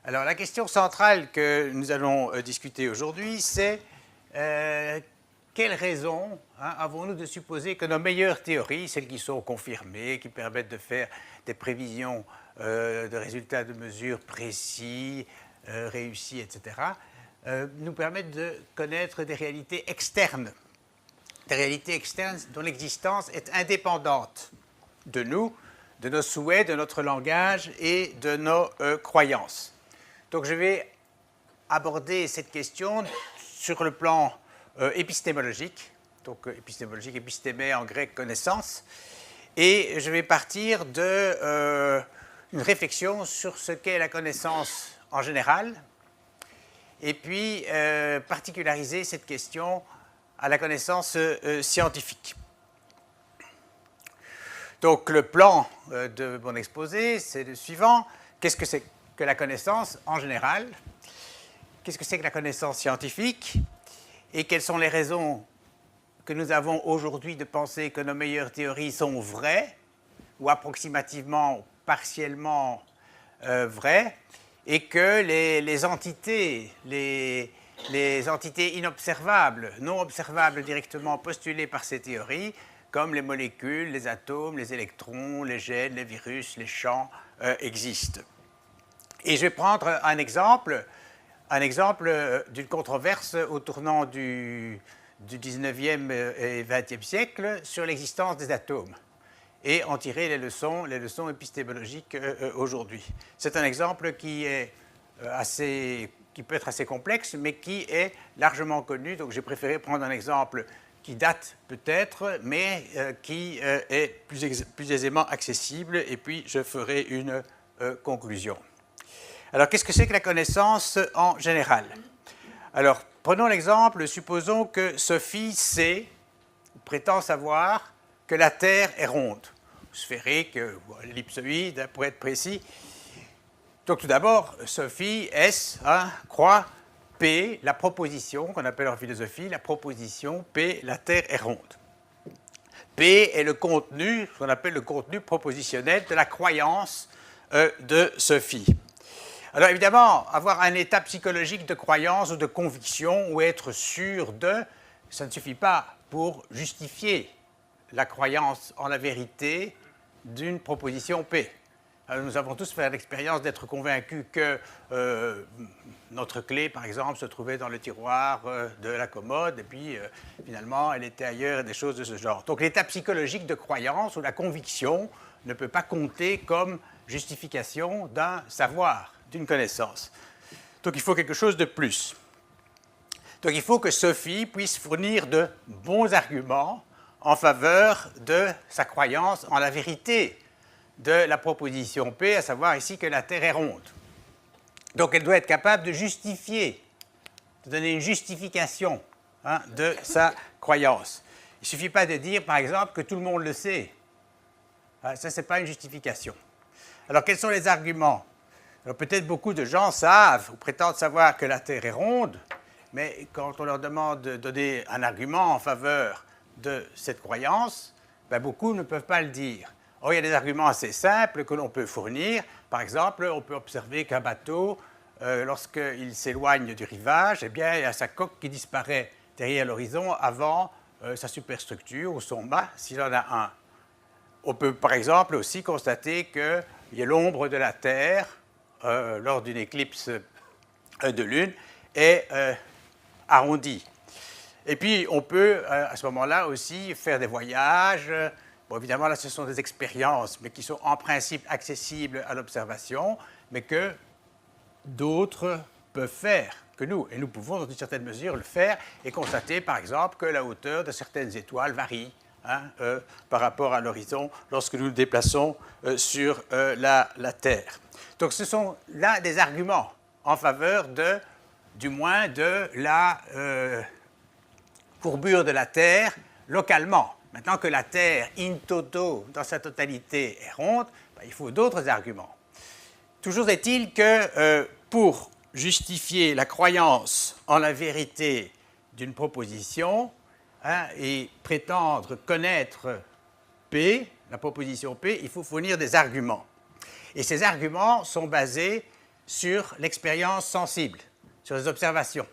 Alors la question centrale que nous allons discuter aujourd'hui, c'est quelles raisons avons-nous de supposer que nos meilleures théories, celles qui sont confirmées, qui permettent de faire des prévisions de résultats de mesures précis, réussis, etc., nous permettent de connaître des réalités externes dont l'existence est indépendante de nous, de nos souhaits, de notre langage et de nos croyances. Donc je vais aborder cette question sur le plan épistémologique, donc épistémologique, épistémé en grec, connaissance, et je vais partir d'une réflexion sur ce qu'est la connaissance en général, et puis particulariser cette question à la connaissance scientifique. Donc le plan de mon exposé, c'est le suivant. Qu'est-ce que c'est que la connaissance en général? Qu'est-ce que c'est que la connaissance scientifique? Et quelles sont les raisons que nous avons aujourd'hui de penser que nos meilleures théories sont vraies, ou approximativement, partiellement vraies, et que les entités inobservables, non observables directement postulées par ces théories, comme les molécules, les atomes, les électrons, les gènes, les virus, les champs, existent. Et je vais prendre un exemple d'une controverse au tournant du 19e et 20e siècle sur l'existence des atomes et en tirer les leçons épistémologiques aujourd'hui. C'est un exemple qui peut être assez complexe, mais qui est largement connu. Donc j'ai préféré prendre un exemple qui date peut-être, mais qui est plus aisément accessible, et puis je ferai une conclusion. Alors, qu'est-ce que c'est que la connaissance en général? Alors, prenons l'exemple, supposons que Sophie sait, ou prétend savoir, que la Terre est ronde, sphérique, ou ellipsoïde, pour être précis. Donc, tout d'abord, Sophie croit P, la proposition, qu'on appelle en philosophie, la proposition P, la Terre est ronde. P est le contenu, ce qu'on appelle le contenu propositionnel de la croyance de Sophie. Alors évidemment, avoir un état psychologique de croyance ou de conviction ou être sûr de, ça ne suffit pas pour justifier la croyance en la vérité d'une proposition P. Alors, nous avons tous fait l'expérience d'être convaincus que notre clé, par exemple, se trouvait dans le tiroir de la commode, et puis finalement, elle était ailleurs, et des choses de ce genre. Donc l'état psychologique de croyance ou la conviction ne peut pas compter comme justification d'un savoir, d'une connaissance. Donc il faut quelque chose de plus. Donc il faut que Sophie puisse fournir de bons arguments en faveur de sa croyance en la vérité de la proposition P, à savoir ici que la Terre est ronde. Donc elle doit être capable de justifier, de donner une justification de sa croyance. Il ne suffit pas de dire, par exemple, que tout le monde le sait. Ça, ce n'est pas une justification. Alors quels sont les arguments? Alors, peut-être beaucoup de gens savent ou prétendent savoir que la Terre est ronde, mais quand on leur demande de donner un argument en faveur de cette croyance, beaucoup ne peuvent pas le dire. Or, il y a des arguments assez simples que l'on peut fournir. Par exemple, on peut observer qu'un bateau, lorsqu'il s'éloigne du rivage, eh bien, il y a sa coque qui disparaît derrière l'horizon avant sa superstructure ou son mât, s'il en a un. On peut, par exemple, aussi constater qu'il y a l'ombre de la Terre lors d'une éclipse de lune est arrondie. Et puis, on peut, à ce moment-là aussi, faire des voyages. Bon, évidemment, là, ce sont des expériences, mais qui sont en principe accessibles à l'observation, mais que d'autres peuvent faire que nous. Et nous pouvons, dans une certaine mesure, le faire et constater, par exemple, que la hauteur de certaines étoiles varie par rapport à l'horizon lorsque nous nous déplaçons sur la Terre. Donc, ce sont là des arguments en faveur du moins de la courbure de la Terre localement. Maintenant que la Terre, in toto, dans sa totalité, est ronde, il faut d'autres arguments. Toujours est-il que pour justifier la croyance en la vérité d'une proposition et prétendre connaître la proposition P, il faut fournir des arguments. Et ces arguments sont basés sur l'expérience sensible, sur les observations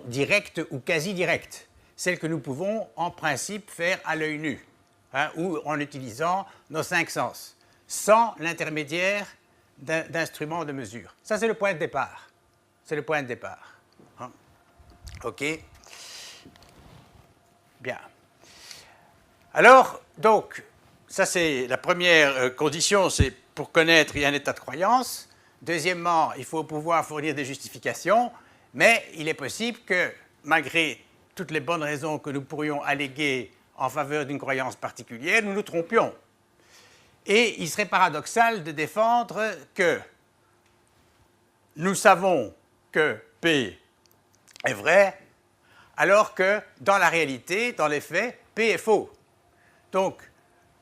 directes ou quasi directes, celles que nous pouvons en principe faire à l'œil nu, hein, ou en utilisant nos 5 sens, sans l'intermédiaire d'instruments de mesure. Ça, c'est le point de départ. C'est le point de départ. Hein? OK. Bien. Alors, donc, ça c'est la première condition, c'est pour connaître, il y a un état de croyance. Deuxièmement, il faut pouvoir fournir des justifications, mais il est possible que, malgré toutes les bonnes raisons que nous pourrions alléguer en faveur d'une croyance particulière, nous nous trompions. Et il serait paradoxal de défendre que nous savons que P est vrai, alors que dans la réalité, dans les faits, P est faux. Donc,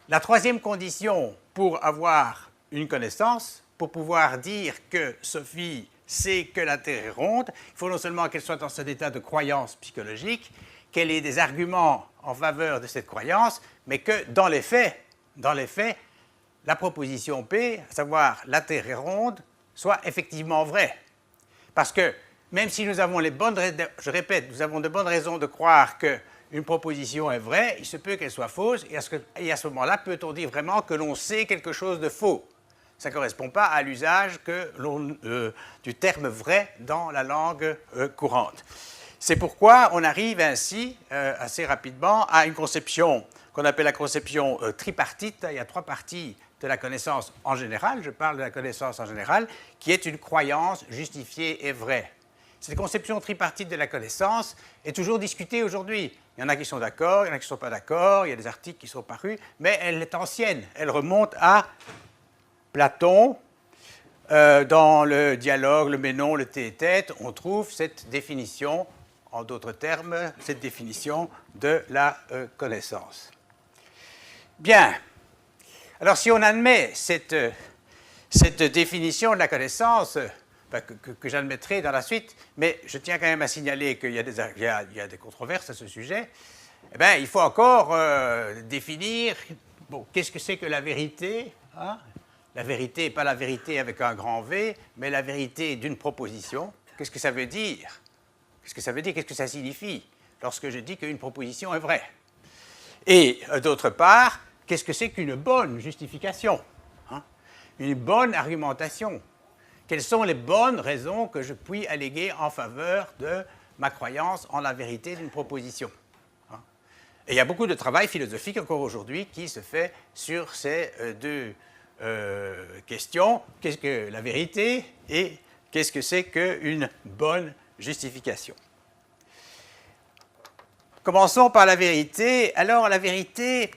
la troisième condition pour avoir une connaissance, pour pouvoir dire que Sophie sait que la Terre est ronde, il faut non seulement qu'elle soit dans cet état de croyance psychologique, qu'elle ait des arguments en faveur de cette croyance, mais que dans les faits, la proposition P, à savoir la Terre est ronde, soit effectivement vraie. Parce que même si nous avons je répète, nous avons de bonnes raisons de croire qu'une proposition est vraie, il se peut qu'elle soit fausse, et à ce moment-là, peut-on dire vraiment que l'on sait quelque chose de faux? Ça ne correspond pas à l'usage du terme vrai dans la langue courante. C'est pourquoi on arrive ainsi, assez rapidement, à une conception qu'on appelle la conception tripartite. Il y a 3 parties de la connaissance en général, je parle de la connaissance en général, qui est une croyance justifiée et vraie. Cette conception tripartite de la connaissance est toujours discutée aujourd'hui. Il y en a qui sont d'accord, il y en a qui ne sont pas d'accord, il y a des articles qui sont parus, mais elle est ancienne. Elle remonte à Platon. Dans le dialogue, le Ménon, le Théétète, on trouve cette définition, en d'autres termes, cette définition de la connaissance. Bien. Alors, si on admet cette définition de la connaissance, que j'admettrai dans la suite, mais je tiens quand même à signaler qu'il y a des controverses à ce sujet, eh bien, il faut encore définir, bon, qu'est-ce que c'est que la vérité, hein? La vérité, pas la vérité avec un grand V, mais la vérité d'une proposition. Qu'est-ce que ça veut dire? Qu'est-ce que ça veut dire? Qu'est-ce que ça signifie lorsque je dis qu'une proposition est vraie? Et d'autre part, qu'est-ce que c'est qu'une bonne justification, hein? Une bonne argumentation? Quelles sont les bonnes raisons que je puis alléguer en faveur de ma croyance en la vérité d'une proposition, hein? Et il y a beaucoup de travail philosophique encore aujourd'hui qui se fait sur ces deux questions. Qu'est-ce que la vérité et qu'est-ce que c'est qu'une bonne justification? Commençons par la vérité. Alors, la vérité,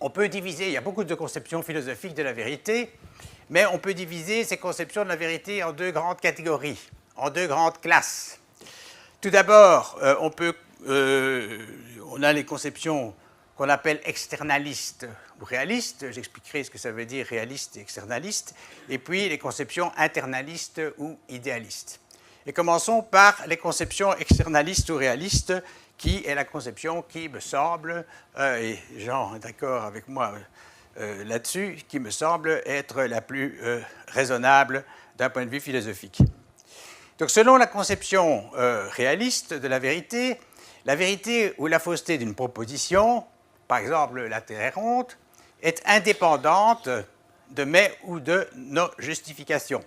on peut diviser, il y a beaucoup de conceptions philosophiques de la vérité, mais on peut diviser ces conceptions de la vérité en 2 grandes catégories, en 2 grandes classes. Tout d'abord, on a les conceptions qu'on appelle externalistes ou réalistes. J'expliquerai ce que ça veut dire réaliste et externaliste. Et puis les conceptions internalistes ou idéalistes. Et commençons par les conceptions externalistes ou réalistes, qui est la conception qui me semble, et Jean est d'accord avec moi là-dessus, qui me semble être la plus raisonnable d'un point de vue philosophique. Donc selon la conception réaliste de la vérité ou la fausseté d'une proposition, par exemple la Terre est ronde, est indépendante de mes ou de nos justifications.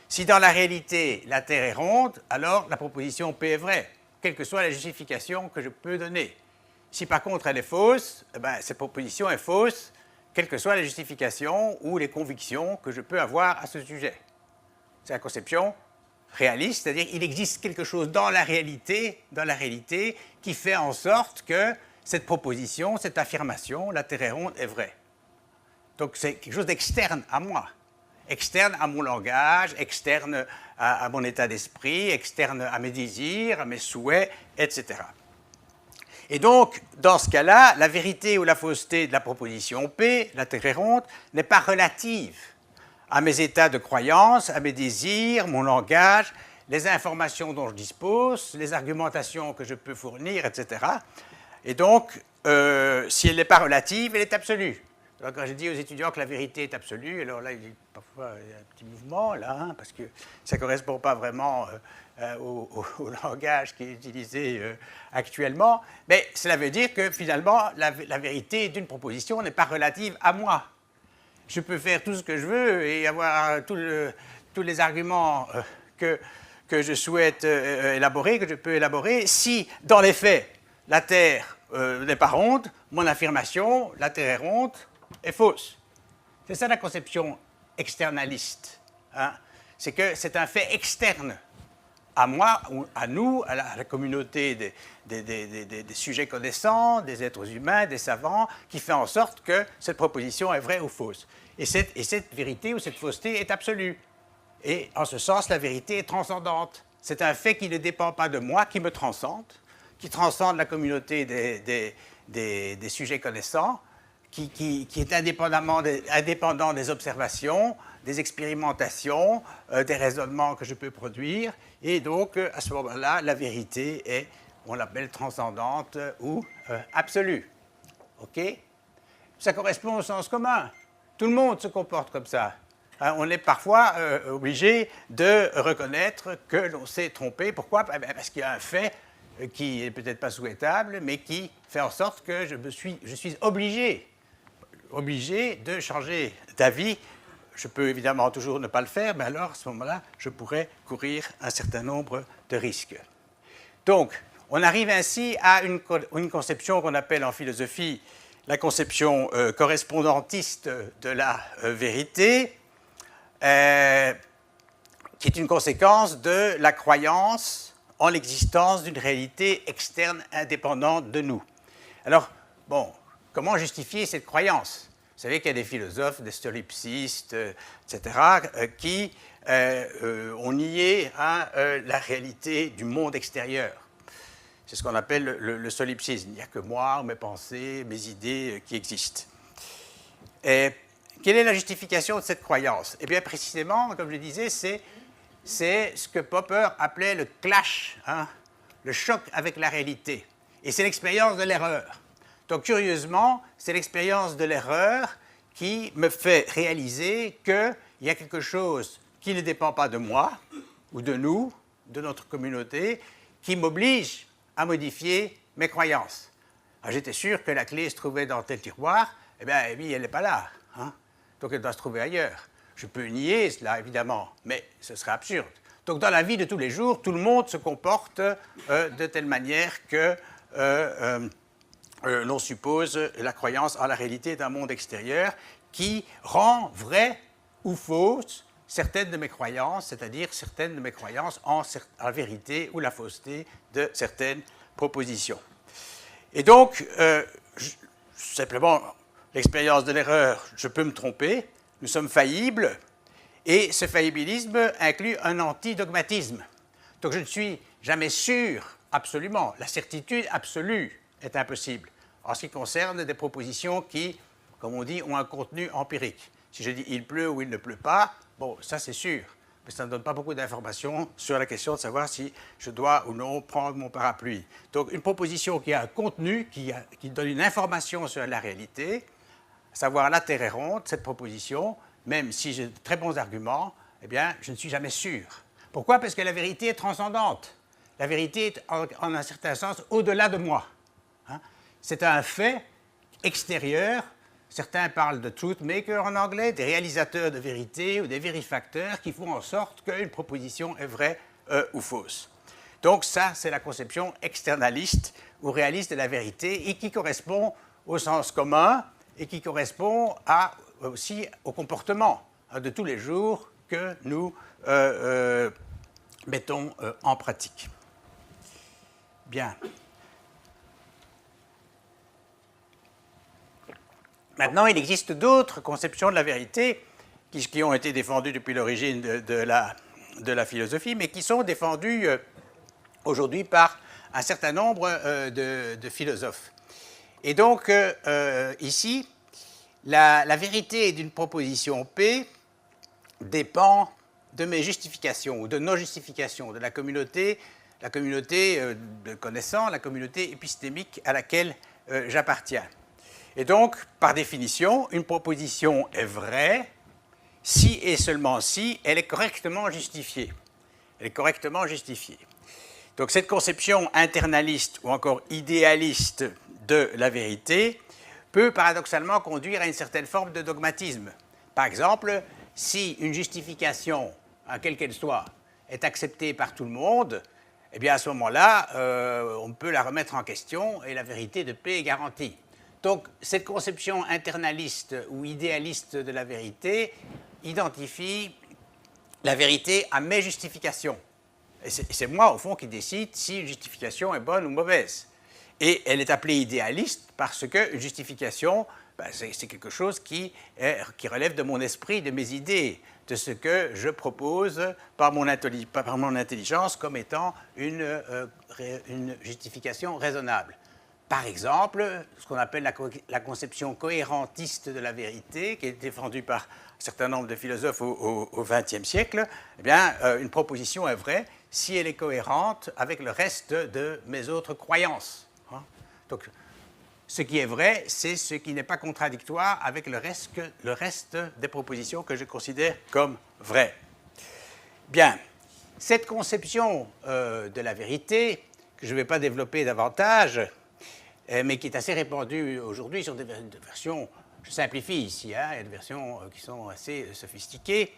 Si dans la réalité la Terre est ronde, alors la proposition P est vraie, quelle que soit la justification que je peux donner. Si par contre elle est fausse, eh bien, cette proposition est fausse, quelle que soit la justification ou les convictions que je peux avoir à ce sujet. C'est la conception réaliste, c'est-à-dire qu'il existe quelque chose dans la réalité qui fait en sorte que cette proposition, cette affirmation, la Terre est ronde, est vraie. Donc c'est quelque chose d'externe à moi, externe à mon langage, externe à mon état d'esprit, externe à mes désirs, à mes souhaits, etc. Et donc, dans ce cas-là, la vérité ou la fausseté de la proposition P, la Terre est ronde, n'est pas relative à mes états de croyance, à mes désirs, mon langage, les informations dont je dispose, les argumentations que je peux fournir, etc. Et donc, si elle n'est pas relative, elle est absolue. Alors, quand je dis aux étudiants que la vérité est absolue, alors là, parfois, il y a un petit mouvement, là, hein, parce que ça ne correspond pas vraiment au langage qui est utilisé actuellement. Mais cela veut dire que, finalement, la vérité d'une proposition n'est pas relative à moi. Je peux faire tout ce que je veux et avoir tous les arguments que je souhaite élaborer, que je peux élaborer. Si, dans les faits, la Terre n'est pas ronde, mon affirmation, la Terre est ronde, est fausse. C'est ça la conception externaliste. Hein? C'est que c'est un fait externe à moi, ou à nous, à la communauté des sujets connaissants, des êtres humains, des savants, qui fait en sorte que cette proposition est vraie ou fausse. Et cette vérité ou cette fausseté est absolue. Et en ce sens, la vérité est transcendante. C'est un fait qui ne dépend pas de moi, qui me transcende, qui transcende la communauté des sujets connaissants, qui est indépendant des observations, des expérimentations, des raisonnements que je peux produire. Et donc, à ce moment-là, la vérité est, on l'appelle transcendante ou absolue. OK? Ça correspond au sens commun. Tout le monde se comporte comme ça. Hein, on est parfois obligé de reconnaître que l'on s'est trompé. Pourquoi? Parce qu'il y a un fait qui n'est peut-être pas souhaitable, mais qui fait en sorte que je suis obligé de changer d'avis. Je peux évidemment toujours ne pas le faire, mais alors à ce moment-là, je pourrais courir un certain nombre de risques. Donc, on arrive ainsi à une conception qu'on appelle en philosophie la conception correspondantiste de la vérité, qui est une conséquence de la croyance en l'existence d'une réalité externe indépendante de nous. Alors, bon, comment justifier cette croyance? Vous savez qu'il y a des philosophes, des solipsistes, etc., qui ont nié la réalité du monde extérieur. C'est ce qu'on appelle le solipsisme. Il n'y a que moi, mes pensées, mes idées qui existent. Et quelle est la justification de cette croyance? Eh bien, précisément, comme je le disais, c'est ce que Popper appelait le clash, hein, le choc avec la réalité. Et c'est l'expérience de l'erreur. Donc, curieusement, c'est l'expérience de l'erreur qui me fait réaliser qu'il y a quelque chose qui ne dépend pas de moi, ou de nous, de notre communauté, qui m'oblige à modifier mes croyances. J'étais sûr que la clé se trouvait dans tel tiroir, eh bien, oui, elle n'est pas là. Hein? Donc, elle doit se trouver ailleurs. Je peux nier cela, évidemment, mais ce serait absurde. Donc, dans la vie de tous les jours, tout le monde se comporte de telle manière que l'on suppose la croyance en la réalité d'un monde extérieur qui rend vraie ou fausse certaines de mes croyances, c'est-à-dire certaines de mes croyances en la vérité ou la fausseté de certaines propositions. Et donc, simplement, l'expérience de l'erreur, je peux me tromper, nous sommes faillibles, et ce faillibilisme inclut un antidogmatisme. Donc, je ne suis jamais sûr, absolument, la certitude absolue est impossible en ce qui concerne des propositions qui, comme on dit, ont un contenu empirique. Si je dis il pleut ou il ne pleut pas, bon, ça c'est sûr, mais ça ne donne pas beaucoup d'informations sur la question de savoir si je dois ou non prendre mon parapluie. Donc une proposition qui a un contenu, qui donne une information sur la réalité, à savoir la Terre est ronde, cette proposition, même si j'ai de très bons arguments, eh bien, je ne suis jamais sûr. Pourquoi? Parce que la vérité est transcendante. La vérité est, en un certain sens, au-delà de moi. Hein? C'est un fait extérieur. Certains parlent de truth makers en anglais, des réalisateurs de vérité ou des vérifacteurs qui font en sorte qu'une proposition est vraie ou fausse. Donc ça, c'est la conception externaliste ou réaliste de la vérité et qui correspond au sens commun et qui correspond aussi au comportement de tous les jours que nous mettons en pratique. Bien. Maintenant, il existe d'autres conceptions de la vérité qui ont été défendues depuis l'origine de la philosophie, mais qui sont défendues aujourd'hui par un certain nombre de philosophes. Et donc, ici, la vérité d'une proposition P dépend de mes justifications ou de nos justifications, de la communauté de connaissants, la communauté épistémique à laquelle j'appartiens. Et donc, par définition, une proposition est vraie si et seulement si elle est correctement justifiée. Elle est correctement justifiée. Donc cette conception internaliste ou encore idéaliste de la vérité peut paradoxalement conduire à une certaine forme de dogmatisme. Par exemple, si une justification, quelle qu'elle soit, est acceptée par tout le monde, eh bien à ce moment-là, on peut la remettre en question et la vérité de paix est garantie. Donc cette conception internaliste ou idéaliste de la vérité identifie la vérité à mes justifications. Et c'est moi, au fond, qui décide si une justification est bonne ou mauvaise. Et elle est appelée idéaliste parce qu'une justification, c'est quelque chose qui relève de mon esprit, de mes idées, de ce que je propose par mon intelligence comme étant une justification raisonnable. Par exemple, ce qu'on appelle la conception cohérentiste de la vérité, qui est défendue par un certain nombre de philosophes au XXe siècle, eh bien, une proposition est vraie si elle est cohérente avec le reste de mes autres croyances. Donc, ce qui est vrai, c'est ce qui n'est pas contradictoire avec le reste des propositions que je considère comme vraies. Bien, cette conception de la vérité, que je ne vais pas développer davantage, mais qui est assez répandue aujourd'hui sur des versions, je simplifie ici, il y a des versions qui sont assez sophistiquées,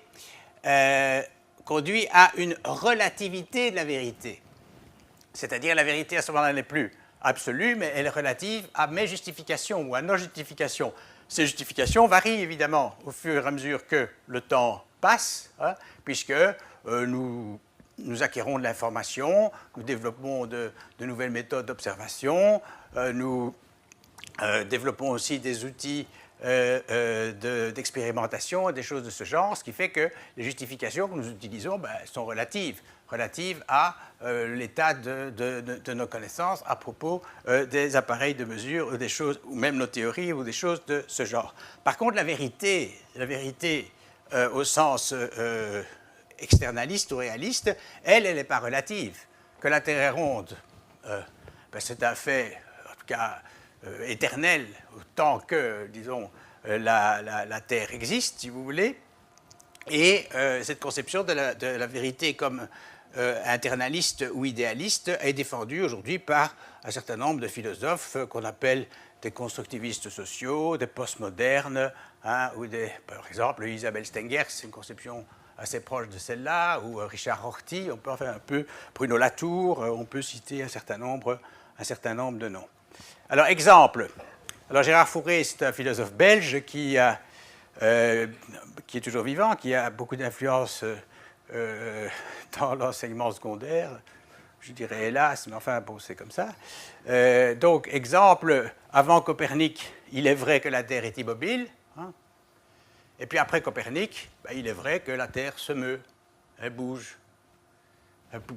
conduit à une relativité de la vérité. C'est-à-dire la vérité à ce moment-là n'est plus absolue, mais elle est relative à mes justifications ou à nos justifications. Ces justifications varient évidemment au fur et à mesure que le temps passe, puisque nous acquérons de l'information, nous développons de nouvelles méthodes d'observation, nous développons aussi des outils d'expérimentation, des choses de ce genre, ce qui fait que les justifications que nous utilisons sont relatives à l'état de nos connaissances à propos des appareils de mesure, des choses, ou même nos théories, ou des choses de ce genre. Par contre, la vérité au sens externaliste ou réaliste, elle n'est pas relative. Que la Terre est ronde, c'est un fait, en tout cas, éternel, autant que, disons, la Terre existe, si vous voulez. Et cette conception de la vérité comme internaliste ou idéaliste est défendue aujourd'hui par un certain nombre de philosophes qu'on appelle des constructivistes sociaux, des postmodernes, ou par exemple Isabelle Stengers, c'est une conception assez proche de celle-là, ou Richard Rorty, on peut en faire un peu, Bruno Latour, on peut citer un certain nombre de noms. Alors, exemple. Alors, Gérard Fourré, c'est un philosophe belge qui est toujours vivant, qui a beaucoup d'influence dans l'enseignement secondaire. Je dirais hélas, mais enfin, bon, c'est comme ça. Donc, exemple, avant Copernic, il est vrai que la Terre est immobile. Et puis après Copernic, il est vrai que la Terre se meut, elle bouge.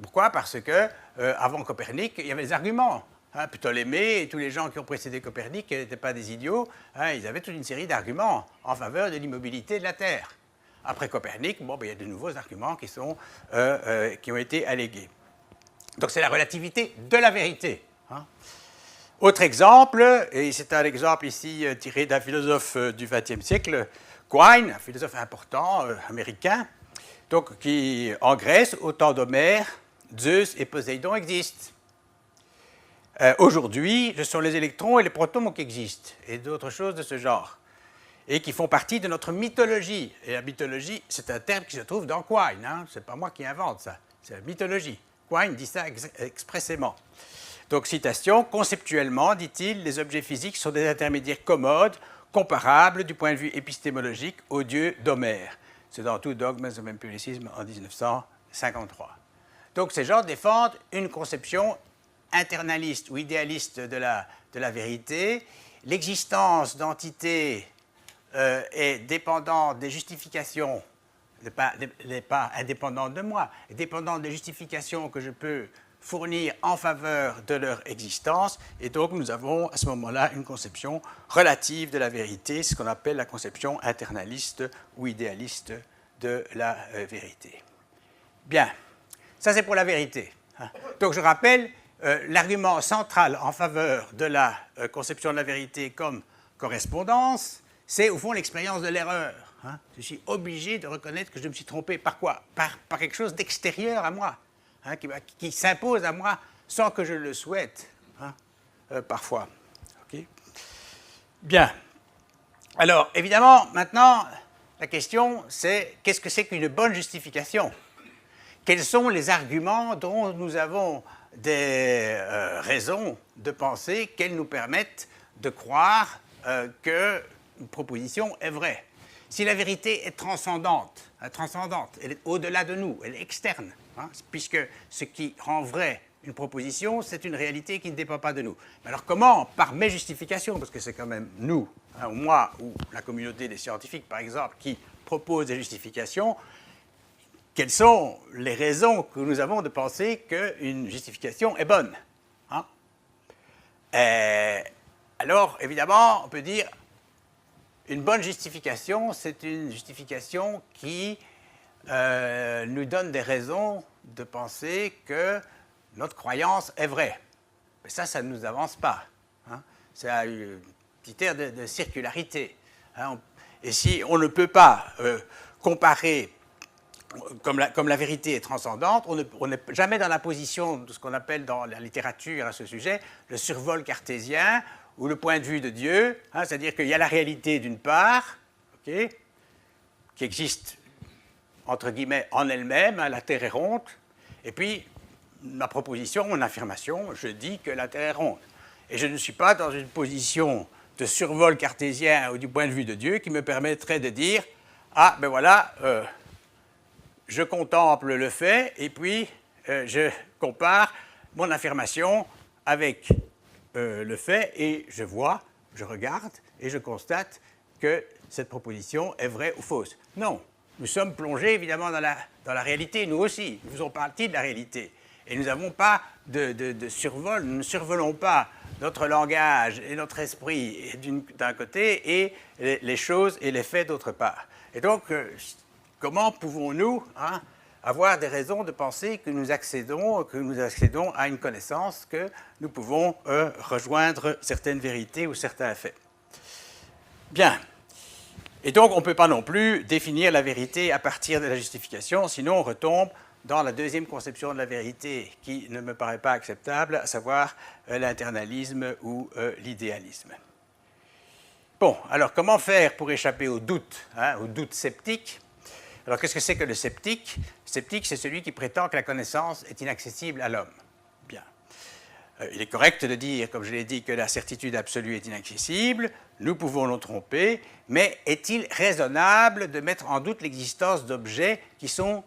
Pourquoi? Parce que avant Copernic, il y avait des arguments. Ptolémée et tous les gens qui ont précédé Copernic n'étaient pas des idiots, ils avaient toute une série d'arguments en faveur de l'immobilité de la Terre. Après Copernic, il y a de nouveaux arguments qui ont été allégués. Donc c'est la relativité de la vérité. Autre exemple, et c'est un exemple ici tiré d'un philosophe du XXe siècle, Quine, un philosophe important américain, donc qui, en Grèce, au temps d'Homère, Zeus et Poséidon existent. Aujourd'hui, ce sont les électrons et les protons qui existent, et d'autres choses de ce genre, et qui font partie de notre mythologie. Et la mythologie, c'est un terme qui se trouve dans Quine, ce n'est pas moi qui invente ça, c'est la mythologie. Quine dit ça expressément. Donc, citation, conceptuellement, dit-il, les objets physiques sont des intermédiaires commodes, comparables du point de vue épistémologique aux dieux d'Homère. C'est dans tout Dogmes of Empiricism en 1953. Donc, ces gens défendent une conception internaliste ou idéaliste de la vérité. L'existence d'entités est dépendante des justifications, n'est pas indépendante de moi, est dépendante des justifications que je peux fournir en faveur de leur existence, et donc nous avons à ce moment-là une conception relative de la vérité, ce qu'on appelle la conception internaliste ou idéaliste de la vérité. Bien, ça c'est pour la vérité. Donc je rappelle, l'argument central en faveur de la conception de la vérité comme correspondance, c'est au fond l'expérience de l'erreur. Hein. Je suis obligé de reconnaître que je me suis trompé. Par quoi? Par quelque chose d'extérieur à moi, hein, qui s'impose à moi sans que je le souhaite, hein, parfois. Okay. Bien. Alors, évidemment, maintenant, la question, c'est qu'est-ce que c'est qu'une bonne justification? Quels sont les arguments dont nous avons des raisons de penser qu'elles nous permettent de croire qu'une proposition est vraie? Si la vérité est transcendante, elle est au-delà de nous, elle est externe, hein, puisque ce qui rend vrai une proposition, c'est une réalité qui ne dépend pas de nous. Mais alors comment, par mes justifications, parce que c'est quand même nous, hein, ou moi, ou la communauté des scientifiques, par exemple, qui propose des justifications, quelles sont les raisons que nous avons de penser qu'une justification est bonne, hein? Alors, évidemment, on peut dire une bonne justification, c'est une justification qui nous donne des raisons de penser que notre croyance est vraie. Mais ça ne nous avance pas, hein? C'est un critère de circularité, hein? Et si on ne peut pas comparer, comme la vérité est transcendante, on n'est jamais dans la position de ce qu'on appelle dans la littérature à ce sujet le survol cartésien ou le point de vue de Dieu, hein, c'est-à-dire qu'il y a la réalité d'une part, okay, qui existe entre guillemets en elle-même, hein, la Terre est ronde, et puis ma proposition, mon affirmation, je dis que la Terre est ronde. Et je ne suis pas dans une position de survol cartésien ou du point de vue de Dieu qui me permettrait de dire « Ah, ben voilà, je contemple le fait et puis je compare mon affirmation avec le fait et je vois, je regarde et je constate que cette proposition est vraie ou fausse. » Non, nous sommes plongés évidemment dans la réalité, nous aussi, nous faisons partie de la réalité. Et nous n'avons pas de survol, nous ne survolons pas notre langage et notre esprit d'un côté et les choses et les faits d'autre part. Et donc, comment pouvons-nous avoir des raisons de penser que nous accédons à une connaissance, que nous pouvons rejoindre certaines vérités ou certains faits? Bien. Et donc, on ne peut pas non plus définir la vérité à partir de la justification, sinon on retombe dans la deuxième conception de la vérité qui ne me paraît pas acceptable, à savoir l'internalisme ou l'idéalisme. Bon, alors comment faire pour échapper au doute sceptique? Alors qu'est-ce que c'est que le sceptique? Le sceptique, c'est celui qui prétend que la connaissance est inaccessible à l'homme. Bien. Il est correct de dire, comme je l'ai dit, que la certitude absolue est inaccessible, nous pouvons nous tromper, mais est-il raisonnable de mettre en doute l'existence d'objets qui sont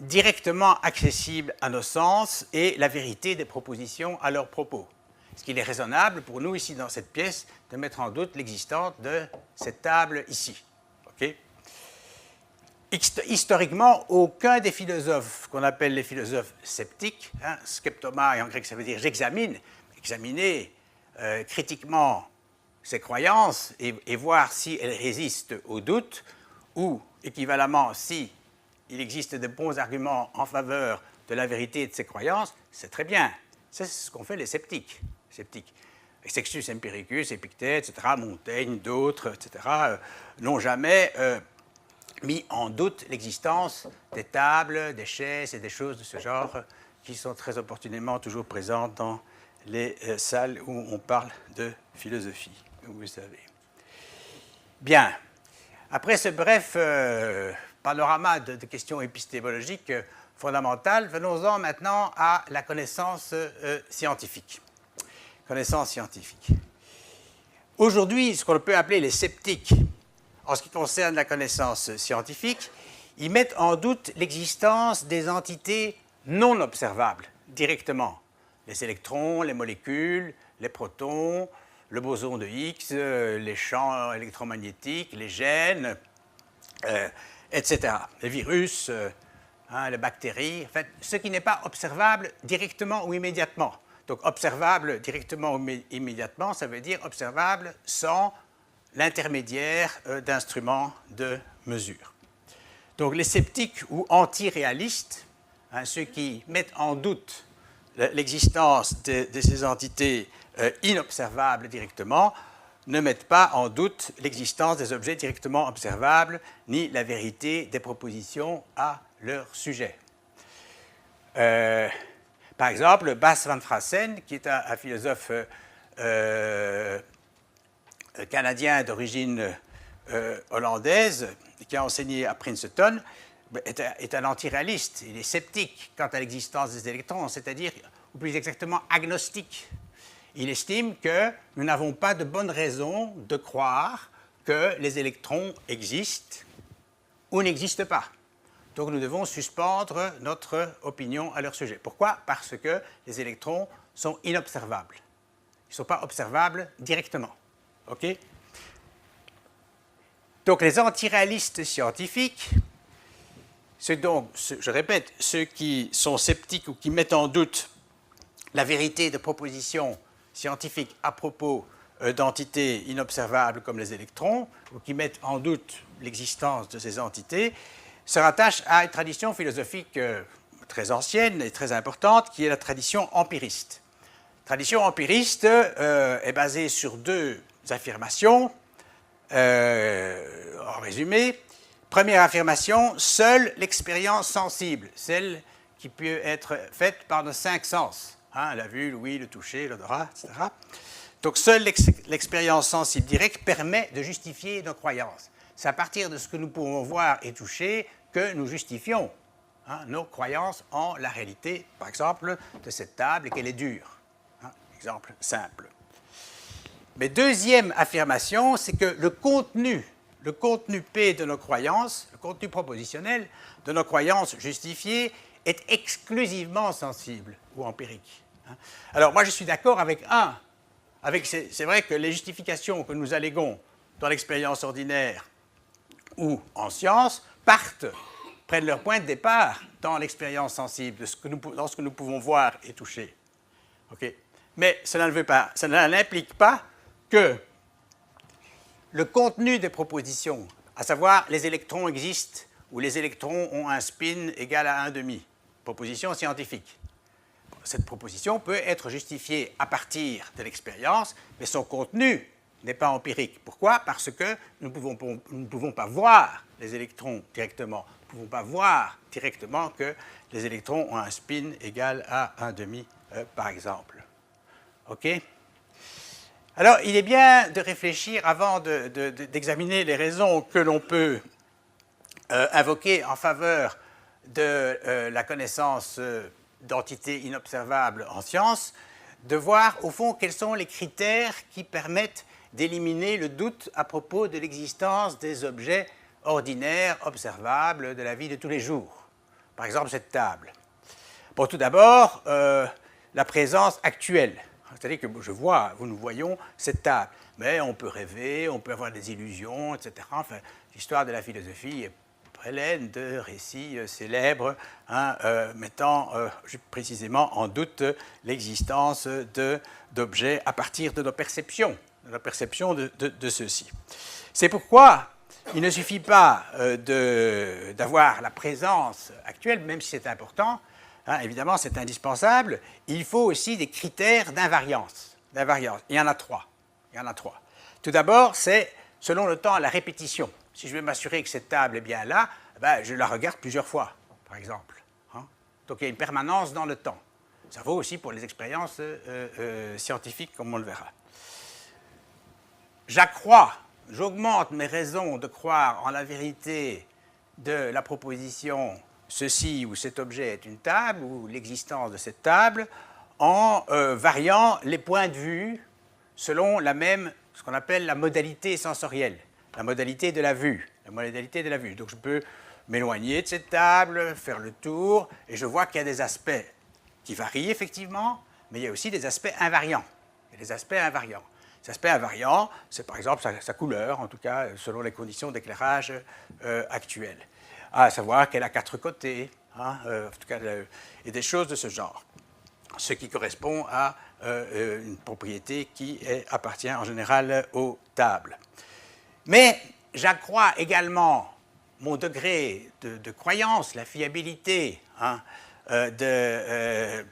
directement accessibles à nos sens et la vérité des propositions à leurs propos? Est-ce qu'il est raisonnable pour nous, ici dans cette pièce, de mettre en doute l'existence de cette table ici? Okay. Historiquement, aucun des philosophes qu'on appelle les philosophes sceptiques, skeptomai en grec ça veut dire j'examine, examiner critiquement ses croyances et voir si elles résistent au doute, ou équivalemment si il existe de bons arguments en faveur de la vérité de ses croyances, c'est très bien. C'est ce qu'ont fait les sceptiques. Sextus Empiricus, Épictète, etc., Montaigne, d'autres, etc., n'ont jamais mis en doute l'existence des tables, des chaises et des choses de ce genre qui sont très opportunément toujours présentes dans les salles où on parle de philosophie, vous savez. Bien. Après ce bref panorama de questions épistémologiques fondamentales, venons-en maintenant à la connaissance scientifique. Connaissance scientifique. Aujourd'hui, ce qu'on peut appeler les sceptiques, en ce qui concerne la connaissance scientifique, ils mettent en doute l'existence des entités non observables directement. Les électrons, les molécules, les protons, le boson de Higgs, les champs électromagnétiques, les gènes, etc. Les virus, les bactéries, en fait, ce qui n'est pas observable directement ou immédiatement. Donc, observable directement ou immédiatement, ça veut dire observable sans l'intermédiaire d'instruments de mesure. Donc, les sceptiques ou anti-réalistes, ceux qui mettent en doute l'existence de ces entités inobservables directement, ne mettent pas en doute l'existence des objets directement observables, ni la vérité des propositions à leur sujet. Par exemple, Bas van Fraassen, qui est un philosophe canadien d'origine hollandaise, qui a enseigné à Princeton, est un antiréaliste. Il est sceptique quant à l'existence des électrons, c'est-à-dire, ou plus exactement, agnostique. Il estime que nous n'avons pas de bonne raison de croire que les électrons existent ou n'existent pas. Donc nous devons suspendre notre opinion à leur sujet. Pourquoi? Parce que les électrons sont inobservables. Ils ne sont pas observables directement. OK? Donc les antiréalistes scientifiques, c'est donc, je répète, ceux qui sont sceptiques ou qui mettent en doute la vérité de propositions scientifiques à propos d'entités inobservables comme les électrons, ou qui mettent en doute l'existence de ces entités, se rattachent à une tradition philosophique très ancienne et très importante, qui est la tradition empiriste. La tradition empiriste est basée sur deux affirmations, en résumé. Première affirmation, seule l'expérience sensible, celle qui peut être faite par nos cinq sens, hein, la vue, l'ouïe, le toucher, l'odorat, etc. Donc seule l'expérience sensible directe permet de justifier nos croyances. C'est à partir de ce que nous pouvons voir et toucher que nous justifions nos croyances en la réalité, par exemple, de cette table et qu'elle est dure. Exemple simple. Mais deuxième affirmation, c'est que le contenu P de nos croyances, le contenu propositionnel de nos croyances justifiées est exclusivement sensible ou empirique. Alors moi je suis d'accord avec c'est vrai que les justifications que nous alléguons dans l'expérience ordinaire ou en science prennent leur point de départ dans l'expérience sensible, dans ce que nous pouvons voir et toucher. Okay? Mais cela n'implique pas que le contenu des propositions, à savoir les électrons existent ou les électrons ont un spin égal à 1,5, proposition scientifique. Cette proposition peut être justifiée à partir de l'expérience, mais son contenu n'est pas empirique. Pourquoi? Parce que nous ne pouvons pas voir les électrons directement. Nous ne pouvons pas voir directement que les électrons ont un spin égal à 1,5, par exemple. OK? Alors, il est bien de réfléchir avant d'examiner les raisons que l'on peut invoquer en faveur de la connaissance d'entités inobservables en science, de voir au fond quels sont les critères qui permettent d'éliminer le doute à propos de l'existence des objets ordinaires, observables de la vie de tous les jours. Par exemple, cette table. Bon, tout d'abord, la présence actuelle. C'est-à-dire que nous voyons cette table. Mais on peut rêver, on peut avoir des illusions, etc. Enfin, l'histoire de la philosophie est pleine de récits célèbres mettant précisément en doute l'existence d'objets à partir de nos perceptions, de ceux-ci. C'est pourquoi il ne suffit pas d'avoir la présence actuelle, même si c'est important. Évidemment, c'est indispensable. Il faut aussi des critères d'invariance. Il y en a trois. Tout d'abord, c'est, selon le temps, la répétition. Si je veux m'assurer que cette table est bien là, je la regarde plusieurs fois, par exemple. Donc, il y a une permanence dans le temps. Ça vaut aussi pour les expériences scientifiques, comme on le verra. J'augmente mes raisons de croire en la vérité de la proposition ceci ou cet objet est une table, ou l'existence de cette table, en variant les points de vue selon ce qu'on appelle la modalité sensorielle, la modalité de la vue. Donc je peux m'éloigner de cette table, faire le tour, et je vois qu'il y a des aspects qui varient effectivement, mais il y a aussi des aspects invariants. Ces aspects invariants, c'est par exemple sa couleur, en tout cas selon les conditions d'éclairage actuelles. À savoir qu'elle a 4 côtés, en tout cas, et des choses de ce genre. Ce qui correspond à une propriété qui appartient en général aux tables. Mais j'accrois également mon degré de croyance, la fiabilité de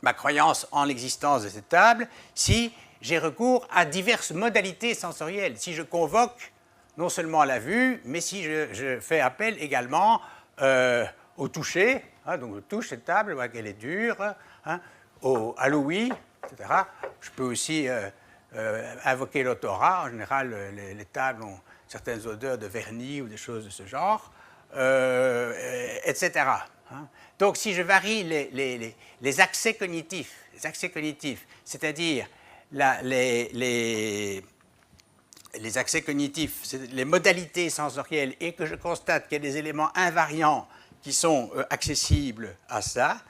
ma croyance en l'existence de cette table, si j'ai recours à diverses modalités sensorielles. Si je convoque non seulement la vue, mais si je fais appel également au toucher, hein, donc je touche cette table, voilà qu'elle est dure, hein, à l'ouïe, etc. Je peux aussi invoquer l'odorat. En général, les tables ont certaines odeurs de vernis ou des choses de ce genre, etc. Hein. Donc, si je varie les accès cognitifs, c'est-à-dire les accès cognitifs, les modalités sensorielles, et que je constate qu'il y a des éléments invariants qui sont accessibles à ça,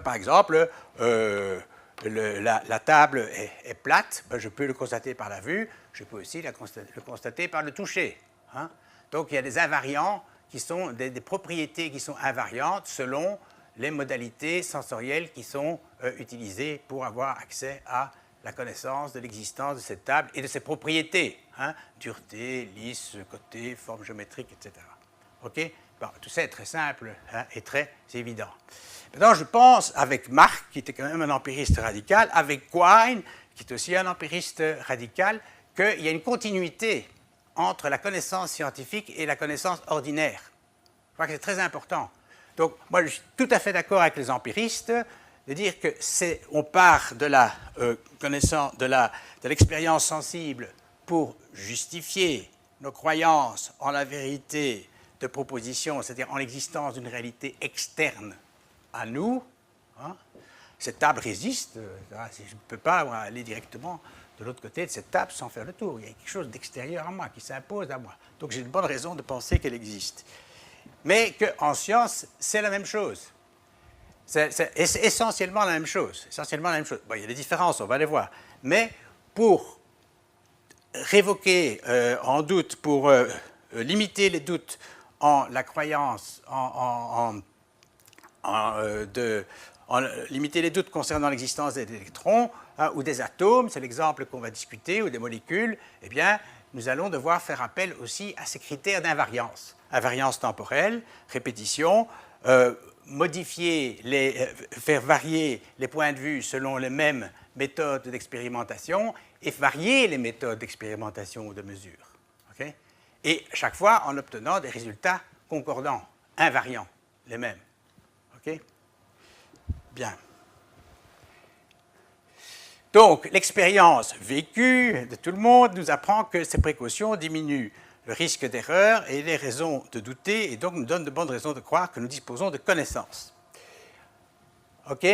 par exemple, la table est plate, ben je peux le constater par la vue, je peux aussi le constater par le toucher. Hein. Donc il y a des invariants qui sont des propriétés qui sont invariantes selon les modalités sensorielles qui sont utilisées pour avoir accès à la connaissance de l'existence de cette table et de ses propriétés, hein, dureté, lisse, côté, forme géométrique, etc. Okay? Bon, tout ça est très simple, hein, et très évident. Maintenant, je pense avec Marc, qui était quand même un empiriste radical, avec Quine, qui est aussi un empiriste radical, qu'il y a une continuité entre la connaissance scientifique et la connaissance ordinaire. Je crois que c'est très important. Donc, moi, je suis tout à fait d'accord avec les empiristes de dire que on part de la connaissance, de l'expérience sensible pour justifier nos croyances en la vérité de propositions, c'est-à-dire en l'existence d'une réalité externe à nous. Hein. Cette table résiste, je ne peux pas aller directement de l'autre côté de cette table sans faire le tour. Il y a quelque chose d'extérieur à moi qui s'impose à moi. Donc j'ai une bonne raison de penser qu'elle existe. Mais qu'en science, c'est la même chose. C'est essentiellement la même chose. Bon, il y a des différences, on va les voir. Mais pour révoquer en doute, pour limiter les doutes en la croyance, limiter les doutes concernant l'existence des électrons, hein, ou des atomes, c'est l'exemple qu'on va discuter, ou des molécules, eh bien, nous allons devoir faire appel aussi à ces critères d'invariance. Invariance temporelle, répétition, faire varier les points de vue selon les mêmes méthodes d'expérimentation et varier les méthodes d'expérimentation ou de mesure. Okay? Et chaque fois en obtenant des résultats concordants, invariants, les mêmes. Okay? Bien. Donc, l'expérience vécue de tout le monde nous apprend que ces précautions diminuent le risque d'erreur et les raisons de douter, et donc nous donnent de bonnes raisons de croire que nous disposons de connaissances. OK?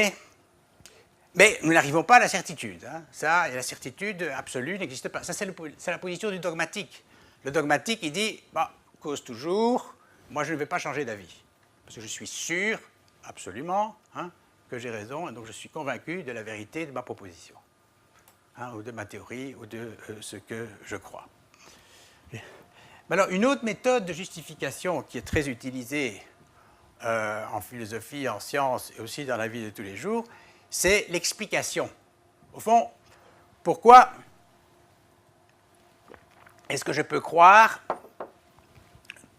Mais nous n'arrivons pas à la certitude. Hein. Ça, la certitude absolue n'existe pas. Ça, c'est la position du dogmatique. Le dogmatique, il dit, bah, cause toujours, moi je ne vais pas changer d'avis. Parce que je suis sûr, absolument, hein, que j'ai raison, et donc je suis convaincu de la vérité de ma proposition, hein, ou de ma théorie, ou de ce que je crois. Alors, une autre méthode de justification qui est très utilisée en philosophie, en sciences et aussi dans la vie de tous les jours, c'est l'explication. Au fond, pourquoi est-ce que je peux croire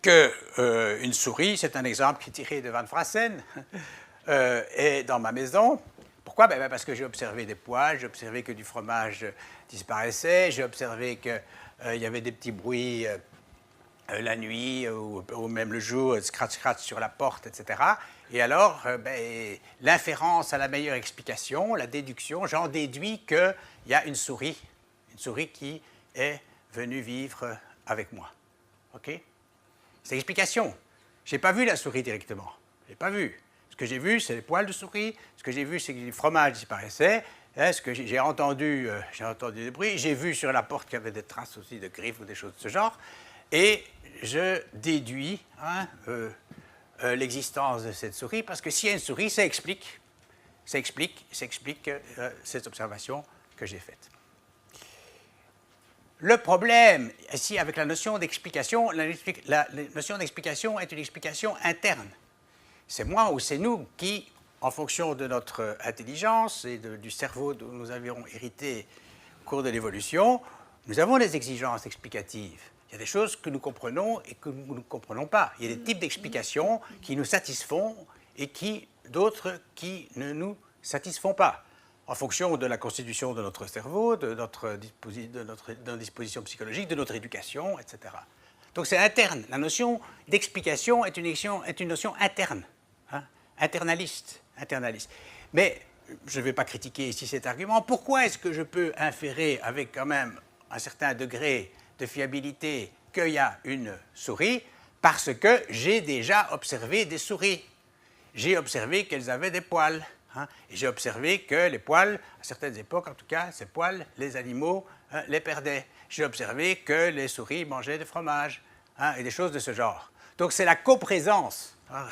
qu'une souris, c'est un exemple qui est tiré de Van Fraassen, est dans ma maison? Pourquoi? Parce que j'ai observé des poils, j'ai observé que du fromage disparaissait, j'ai observé qu'il y avait des petits bruits la nuit ou même le jour, scratch sur la porte, etc. Et alors, l'inférence à la meilleure explication, la déduction, j'en déduis qu'il y a une souris qui est venue vivre avec moi. OK? C'est l'explication. Je n'ai pas vu la souris directement. Je ne l'ai pas vue. Ce que j'ai vu, c'est les poils de souris. Ce que j'ai vu, c'est que du fromage disparaissait. Ce que j'ai entendu des bruits. J'ai vu sur la porte qu'il y avait des traces aussi de griffes ou des choses de ce genre. Et je déduis l'existence de cette souris, parce que s'il y a une souris, ça explique cette observation que j'ai faite. Le problème, ici, avec la notion d'explication, la notion d'explication est une explication interne. C'est moi ou c'est nous qui, en fonction de notre intelligence et du cerveau dont nous avions hérité au cours de l'évolution, nous avons des exigences explicatives. Il y a des choses que nous comprenons et que nous ne comprenons pas. Il y a des types d'explications qui nous satisfont et d'autres qui ne nous satisfont pas. en fonction de la constitution de notre cerveau, de notre disposition psychologique, de notre éducation, etc. Donc c'est interne. La notion d'explication est une notion interne, hein, internaliste. Mais je ne vais pas critiquer ici cet argument. Pourquoi est-ce que je peux inférer avec quand même un certain degré de fiabilité qu'il y a une souris? Parce que j'ai déjà observé des souris. J'ai observé qu'elles avaient des poils. Hein, et j'ai observé que les poils, à certaines époques en tout cas, ces poils, les animaux les perdaient. J'ai observé que les souris mangeaient du fromage, hein, et des choses de ce genre. Donc c'est la coprésence, hein,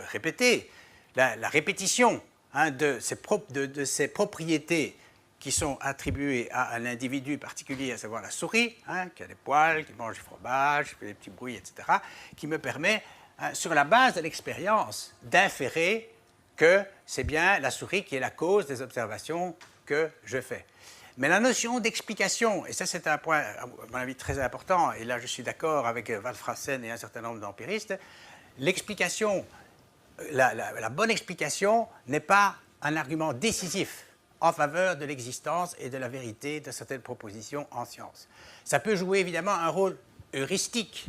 répétée, la répétition, hein, de ces propriétés qui sont attribuées à un individu particulier, à savoir la souris, hein, qui a des poils, qui mange du fromage, qui fait des petits bruits, etc., qui me permet, hein, sur la base de l'expérience, d'inférer que c'est bien la souris qui est la cause des observations que je fais. Mais la notion d'explication, et ça c'est un point, à mon avis, très important, et là je suis d'accord avec Walfrassen et un certain nombre d'empiristes, l'explication, la bonne explication n'est pas un argument décisif en faveur de l'existence et de la vérité de certaines propositions en science. Ça peut jouer évidemment un rôle heuristique,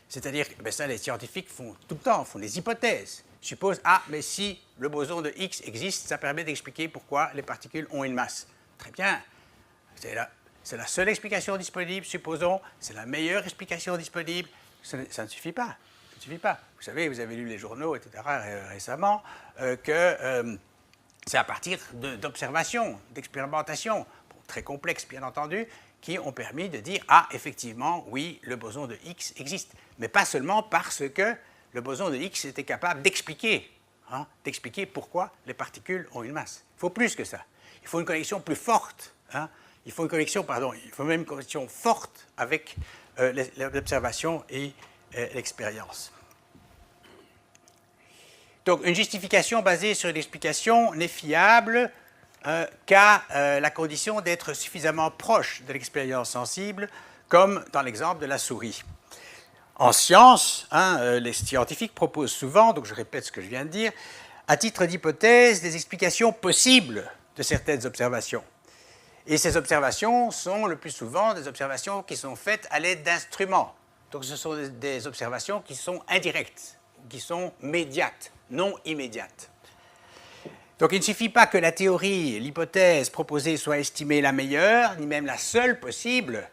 c'est-à-dire que ça les scientifiques font tout le temps, font des hypothèses. Suppose, ah, mais si le boson de X existe, ça permet d'expliquer pourquoi les particules ont une masse. Très bien, c'est la seule explication disponible, supposons, c'est la meilleure explication disponible, ça ne suffit pas. Ça ne suffit pas. Vous savez, vous avez lu les journaux, etc., récemment, que c'est à partir d'observations, d'expérimentations, très complexes bien entendu, qui ont permis de dire, ah, effectivement, oui, le boson de X existe. Mais pas seulement parce que le boson de X était capable d'expliquer, hein, pourquoi les particules ont une masse. Il faut plus que ça. Il faut une connexion plus forte. Hein. Il faut même une connexion forte avec l'observation et l'expérience. Donc, une justification basée sur l'explication n'est fiable qu'à la condition d'être suffisamment proche de l'expérience sensible, comme dans l'exemple de la souris. En science, hein, les scientifiques proposent souvent, donc je répète ce que je viens de dire, à titre d'hypothèse, des explications possibles de certaines observations. Et ces observations sont le plus souvent des observations qui sont faites à l'aide d'instruments. Donc ce sont des observations qui sont indirectes, qui sont médiates, non immédiates. Donc il ne suffit pas que la théorie, l'hypothèse proposée soit estimée la meilleure, ni même la seule possible,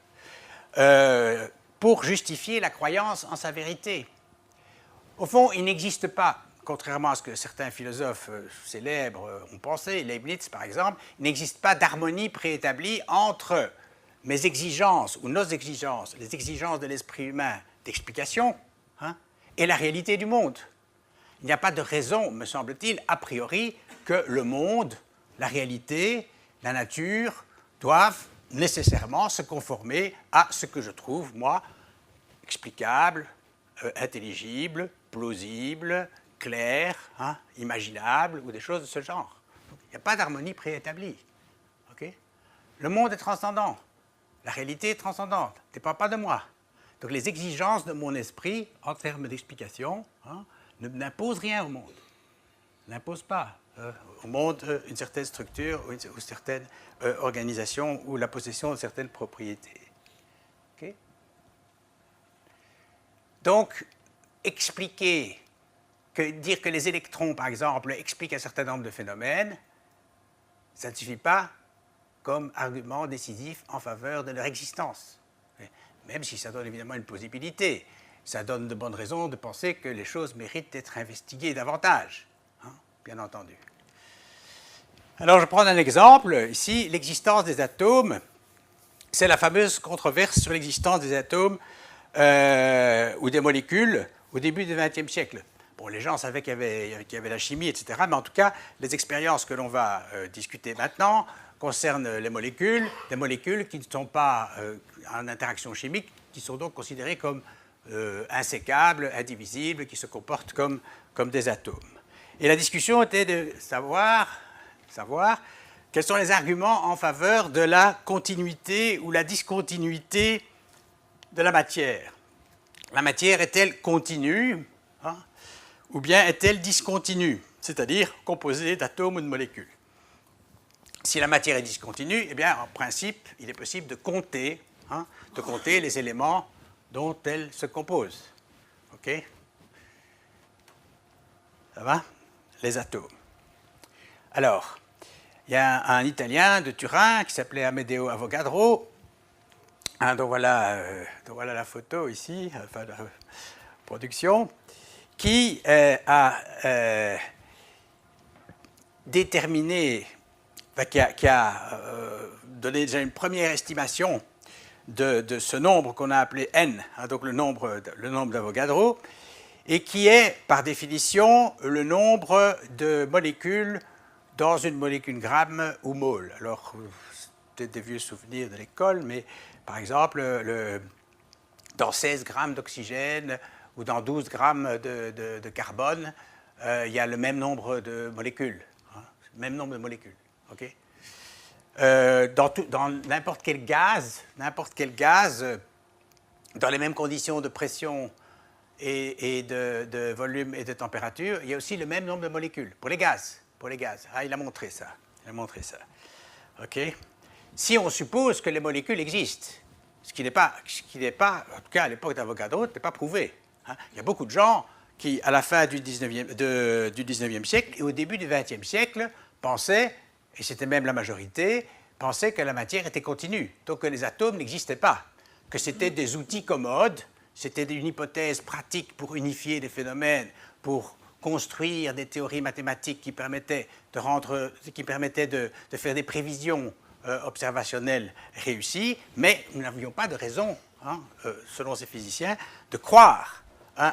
pour justifier la croyance en sa vérité. Au fond, il n'existe pas, contrairement à ce que certains philosophes célèbres ont pensé, Leibniz par exemple, il n'existe pas d'harmonie préétablie entre mes exigences ou nos exigences, les exigences de l'esprit humain d'explication, hein, et la réalité du monde. Il n'y a pas de raison, me semble-t-il, a priori, que le monde, la réalité, la nature doivent nécessairement se conformer à ce que je trouve, moi, explicable, intelligible, plausible, clair, hein, imaginable, ou des choses de ce genre. Donc, il n'y a pas d'harmonie préétablie. Okay? Le monde est transcendant. La réalité est transcendante. Ne dépend pas de moi. Donc les exigences de mon esprit, en termes d'explication, hein, n'imposent rien au monde. N'imposent pas au monde une certaine structure ou une certaine organisation ou la possession de certaines propriétés. Okay? Donc, dire que les électrons, par exemple, expliquent un certain nombre de phénomènes, ça ne suffit pas comme argument décisif en faveur de leur existence. Même si ça donne évidemment une plausibilité, ça donne de bonnes raisons de penser que les choses méritent d'être investiguées davantage, hein, bien entendu. Alors, je prends un exemple, ici, l'existence des atomes, c'est la fameuse controverse sur l'existence des atomes ou des molécules au début du XXe siècle. Bon, les gens savaient qu'il y avait la chimie, etc., mais en tout cas, les expériences que l'on va discuter maintenant concernent les molécules, des molécules qui ne sont pas en interaction chimique, qui sont donc considérées comme insécables, indivisibles, qui se comportent comme des atomes. Et la discussion était de savoir quels sont les arguments en faveur de la continuité ou la discontinuité de la matière. La matière est-elle continue, hein, ou bien est-elle discontinue, c'est-à-dire composée d'atomes ou de molécules? si la matière est discontinue, eh bien, en principe, il est possible de compter les éléments dont elle se compose. OK? Ça va? Les atomes. Alors, il y a un Italien de Turin qui s'appelait Amedeo Avogadro, dont voilà la photo ici, enfin la production, qui a déterminé, qui a donné déjà une première estimation de ce nombre qu'on a appelé n, donc le nombre d'Avogadro, et qui est par définition le nombre de molécules dans une molécule gramme ou mole. Alors, c'est peut-être des vieux souvenirs de l'école, mais par exemple, dans 16 grammes d'oxygène ou dans 12 grammes de carbone, il y a le même nombre de molécules. Même nombre de molécules. Okay? Dans n'importe quel gaz, dans les mêmes conditions de pression et de volume et de température, il y a aussi le même nombre de molécules pour les gaz. Ah, il a montré ça. Okay? Si on suppose que les molécules existent, ce qui n'est pas, en tout cas à l'époque d'Avogadro, n'était pas prouvé. Il y a beaucoup de gens qui, à la fin du 19e siècle et au début du 20e siècle, pensaient, et c'était même la majorité, pensaient que la matière était continue, donc que les atomes n'existaient pas, que c'était des outils commodes, c'était une hypothèse pratique pour unifier des phénomènes, pour construire des théories mathématiques qui permettaient de faire des prévisions observationnelles réussies, mais nous n'avions pas de raison, selon ces physiciens, de croire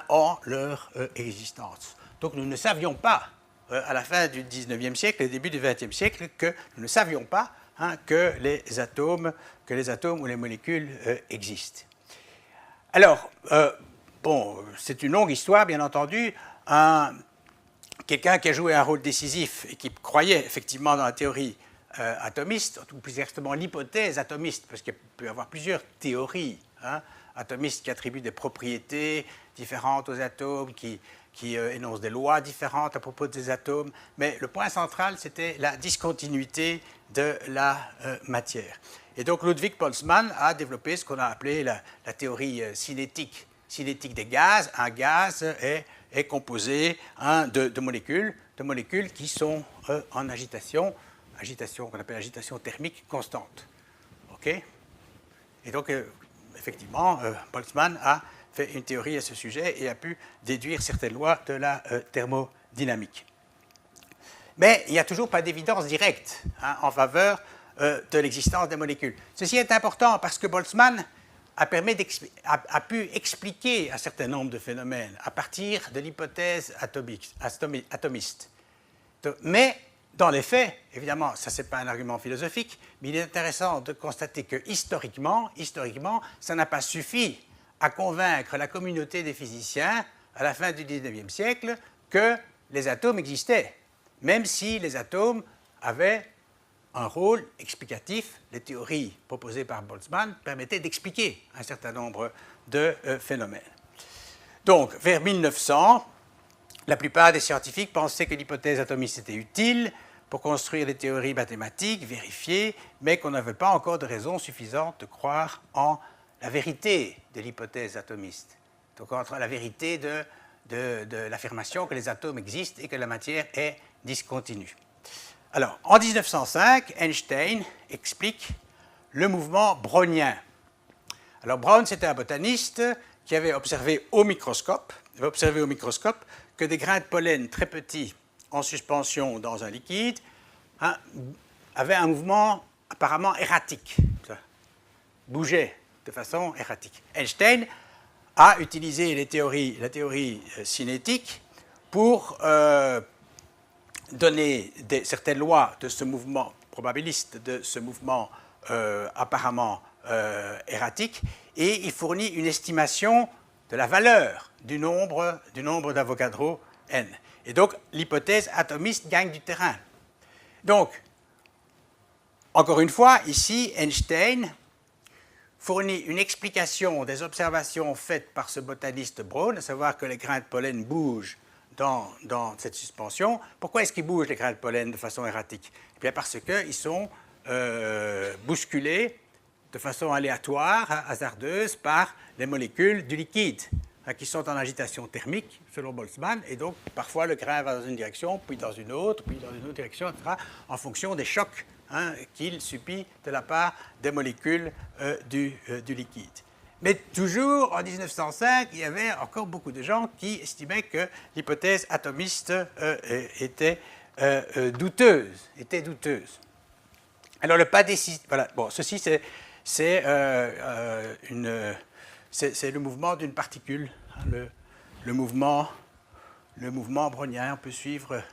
en leur existence. Donc nous ne savions pas, à la fin du 19e siècle et au début du 20e siècle, que nous ne savions pas que les atomes ou les molécules existent. Alors, c'est une longue histoire, bien entendu. Quelqu'un qui a joué un rôle décisif et qui croyait effectivement dans la théorie atomiste, ou plus exactement l'hypothèse atomiste, parce qu'il peut y avoir plusieurs théories atomistes qui attribuent des propriétés différentes aux atomes, qui énoncent des lois différentes à propos des atomes, mais le point central, c'était la discontinuité de la matière. Et donc Ludwig Boltzmann a développé ce qu'on a appelé la théorie cinétique des gaz. Un gaz est composé de molécules qui sont en agitation qu'on appelle agitation thermique constante. Okay? Et donc, effectivement, Boltzmann a fait une théorie à ce sujet et a pu déduire certaines lois de la thermodynamique. Mais il n'y a toujours pas d'évidence directe en faveur de l'existence des molécules. Ceci est important parce que Boltzmann a pu expliquer un certain nombre de phénomènes à partir de l'hypothèse atomiste. Mais dans les faits, évidemment, ça c'est pas un argument philosophique, mais il est intéressant de constater que historiquement, ça n'a pas suffi à convaincre la communauté des physiciens à la fin du 19e siècle que les atomes existaient, même si les atomes avaient un rôle explicatif. Les théories proposées par Boltzmann permettaient d'expliquer un certain nombre de phénomènes. Donc, vers 1900, la plupart des scientifiques pensaient que l'hypothèse atomiste était utile pour construire des théories mathématiques vérifiées, mais qu'on n'avait pas encore de raison suffisante de croire en la vérité de l'hypothèse atomiste. Donc, entre la vérité de l'affirmation que les atomes existent et que la matière est discontinue. Alors, en 1905, Einstein explique le mouvement brownien. Alors, Brown, c'était un botaniste qui avait observé au microscope que des grains de pollen très petits en suspension dans un liquide avaient un mouvement apparemment erratique, ça bougeait de façon erratique. Einstein a utilisé la théorie cinétique pour donner certaines lois de ce mouvement probabiliste, de ce mouvement apparemment erratique, et il fournit une estimation de la valeur du nombre d'Avogadro n. Et donc, l'hypothèse atomiste gagne du terrain. Donc, encore une fois, ici, Einstein fournit une explication des observations faites par ce botaniste Brown, à savoir que les grains de pollen bougent dans cette suspension. Pourquoi est-ce qu'ils bougent, les grains de pollen, de façon erratique? Eh bien parce qu'ils sont bousculés de façon aléatoire, hasardeuse, par les molécules du liquide, qui sont en agitation thermique, selon Boltzmann, et donc parfois le grain va dans une direction, puis dans une autre direction, etc., en fonction des chocs qu'il subit de la part des molécules du liquide. Mais toujours en 1905, il y avait encore beaucoup de gens qui estimaient que l'hypothèse atomiste était douteuse. Alors le pas décisif, voilà, bon, ceci c'est le mouvement d'une particule, le mouvement brownien. On peut suivre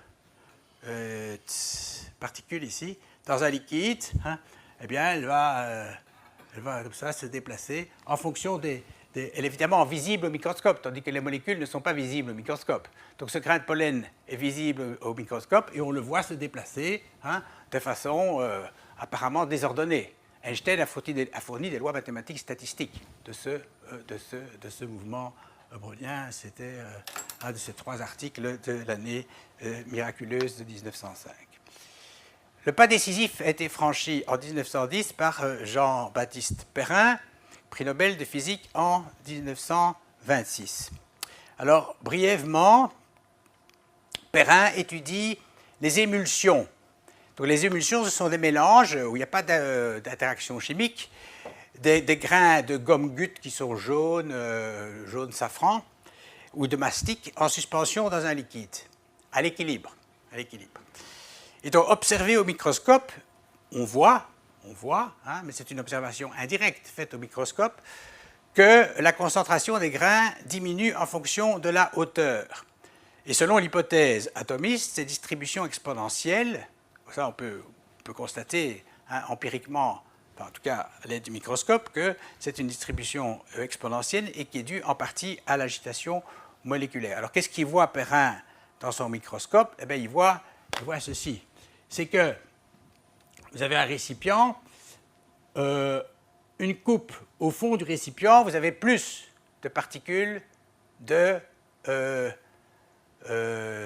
particule ici dans un liquide, eh bien elle va comme ça se déplacer en fonction elle est évidemment visible au microscope, tandis que les molécules ne sont pas visibles au microscope. Donc ce grain de pollen est visible au microscope et on le voit se déplacer de façon apparemment désordonnée. Einstein a fourni des lois mathématiques statistiques de ce mouvement brownien. C'était un de ces 3 articles de l'année miraculeuse de 1905. Le pas décisif a été franchi en 1910 par Jean-Baptiste Perrin, prix Nobel de physique en 1926. Alors, brièvement, Perrin étudie les émulsions. Donc, les émulsions, ce sont des mélanges où il n'y a pas d'interaction chimique, des grains de gomme goutte qui sont jaunes, jaune safran, ou de mastic en suspension dans un liquide, à l'équilibre. Et donc, observé au microscope, on voit, mais c'est une observation indirecte faite au microscope, que la concentration des grains diminue en fonction de la hauteur. Et selon l'hypothèse atomiste, ces distributions exponentielles, ça on peut constater empiriquement, en tout cas à l'aide du microscope, que c'est une distribution exponentielle et qui est due en partie à l'agitation moléculaire. Alors qu'est-ce qu'il voit Perrin dans son microscope? Eh bien, il voit ceci. C'est que vous avez un récipient, une coupe au fond du récipient, vous avez plus de particules de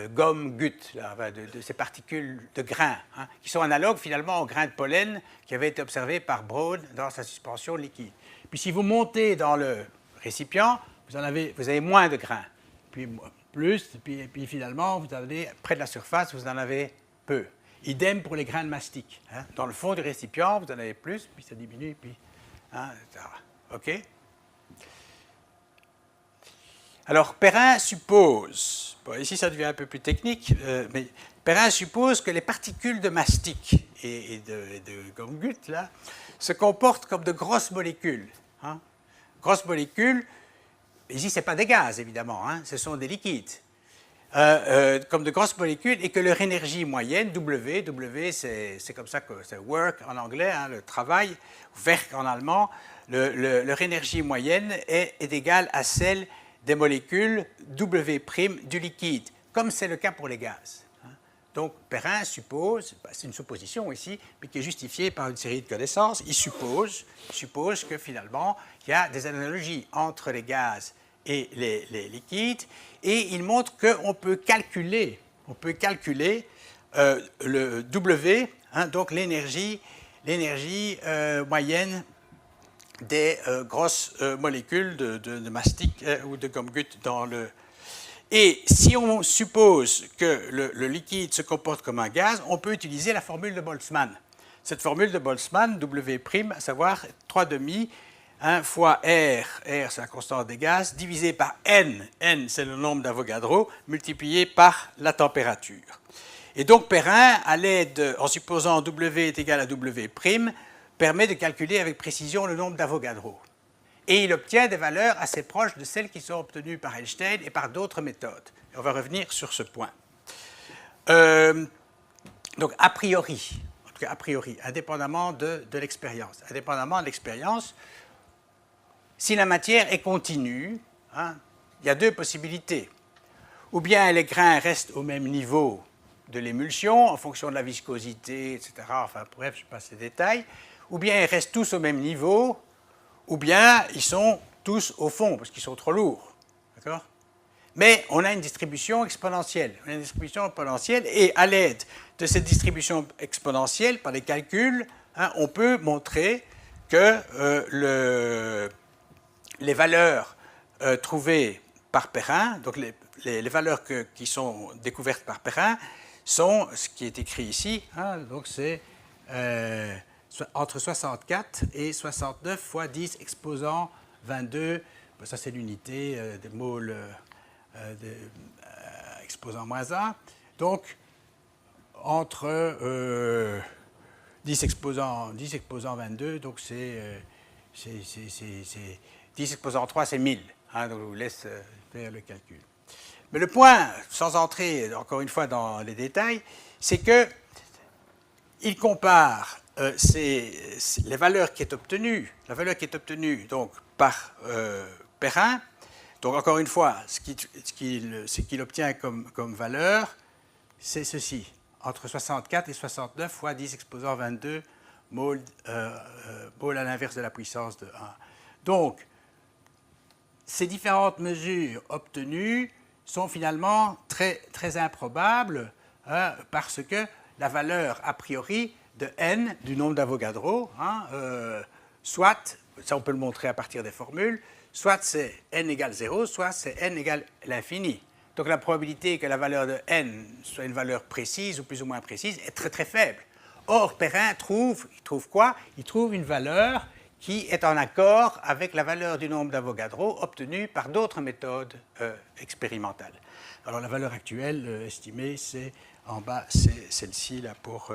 gomme goutte, de ces particules de grains, qui sont analogues finalement aux grains de pollen qui avaient été observés par Brown dans sa suspension liquide. Puis si vous montez dans le récipient, vous avez moins de grains, puis plus, puis finalement, vous avez près de la surface, vous en avez peu. Idem pour les grains de mastic. Dans le fond du récipient, vous en avez plus, puis ça diminue, puis etc. OK? Alors, Perrin suppose, bon, ici ça devient un peu plus technique, mais Perrin suppose que les particules de mastic et de gomme goutte, là, se comportent comme de grosses molécules. Grosses molécules, ici ce n'est pas des gaz évidemment, ce sont des liquides. Comme de grosses molécules, et que leur énergie moyenne, W c'est comme ça que c'est work en anglais, le travail, Werk en allemand, leur énergie moyenne est égale à celle des molécules W' du liquide, comme c'est le cas pour les gaz. Donc Perrin suppose, c'est une supposition ici, mais qui est justifiée par une série de connaissances, il suppose que finalement il y a des analogies entre les gaz et les liquides, et il montre qu'on peut calculer le W, donc l'énergie moyenne des grosses molécules de mastic ou de gomme goutte dans le... Et si on suppose que le liquide se comporte comme un gaz, on peut utiliser la formule de Boltzmann. Cette formule de Boltzmann, W', à savoir 3,5 fois R c'est la constante des gaz, divisé par N c'est le nombre d'Avogadro, multiplié par la température. Et donc Perrin, en supposant W est égal à W', permet de calculer avec précision le nombre d'Avogadro. Et il obtient des valeurs assez proches de celles qui sont obtenues par Einstein et par d'autres méthodes. Et on va revenir sur ce point. Donc a priori, indépendamment de l'expérience, si la matière est continue, il y a deux possibilités. Ou bien les grains restent au même niveau de l'émulsion, en fonction de la viscosité, etc. Enfin bref, je passe les détails. Ou bien ils restent tous au même niveau, ou bien ils sont tous au fond, parce qu'ils sont trop lourds. D'accord ? Mais on a une distribution exponentielle. Et à l'aide de cette distribution exponentielle, par les calculs, hein, on peut montrer que les valeurs trouvées par Perrin, donc les valeurs qui sont découvertes par Perrin, sont ce qui est écrit ici. Hein, donc c'est entre 64 et 69 fois 10 exposant 22. Ben ça, c'est l'unité des moles exposant moins 1. Donc, entre 10 exposant 22, donc c'est 10 exposant 3, c'est 1000. Hein, donc, je vous laisse faire le calcul. Mais le point, sans entrer encore une fois dans les détails, c'est qu'il compare les valeurs qui est obtenue, la valeur qui est obtenue donc, par Perrin. Donc encore une fois, ce qu'il obtient comme valeur, c'est ceci, entre 64 et 69 fois 10 exposant 22 mole à l'inverse de la puissance de 1. Donc, ces différentes mesures obtenues sont finalement très, très improbables hein, parce que la valeur a priori de n du nombre d'Avogadro, hein, soit, ça on peut le montrer à partir des formules, soit c'est n égale 0, soit c'est n égale l'infini. Donc la probabilité que la valeur de n soit une valeur précise ou plus ou moins précise est très très faible. Or, Perrin il trouve quoi? Il trouve une valeur qui est en accord avec la valeur du nombre d'Avogadro obtenue par d'autres méthodes expérimentales. Alors la valeur actuelle estimée, c'est en bas, c'est celle-ci là pour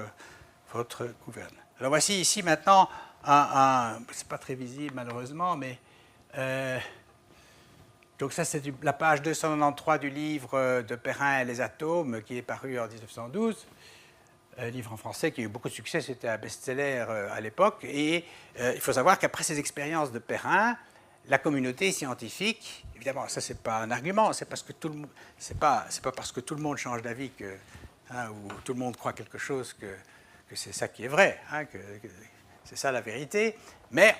votre gouverne. Alors voici ici maintenant c'est pas très visible malheureusement, mais donc ça c'est la page 293 du livre de Perrin et les atomes qui est paru en 1912. Livre en français qui a eu beaucoup de succès, c'était un best-seller à l'époque. Et il faut savoir qu'après ces expériences de Perrin, la communauté scientifique, évidemment, ça c'est pas un argument, c'est parce que c'est pas parce que tout le monde change d'avis que hein, ou tout le monde croit quelque chose que c'est ça qui est vrai, hein, que c'est ça la vérité. Mais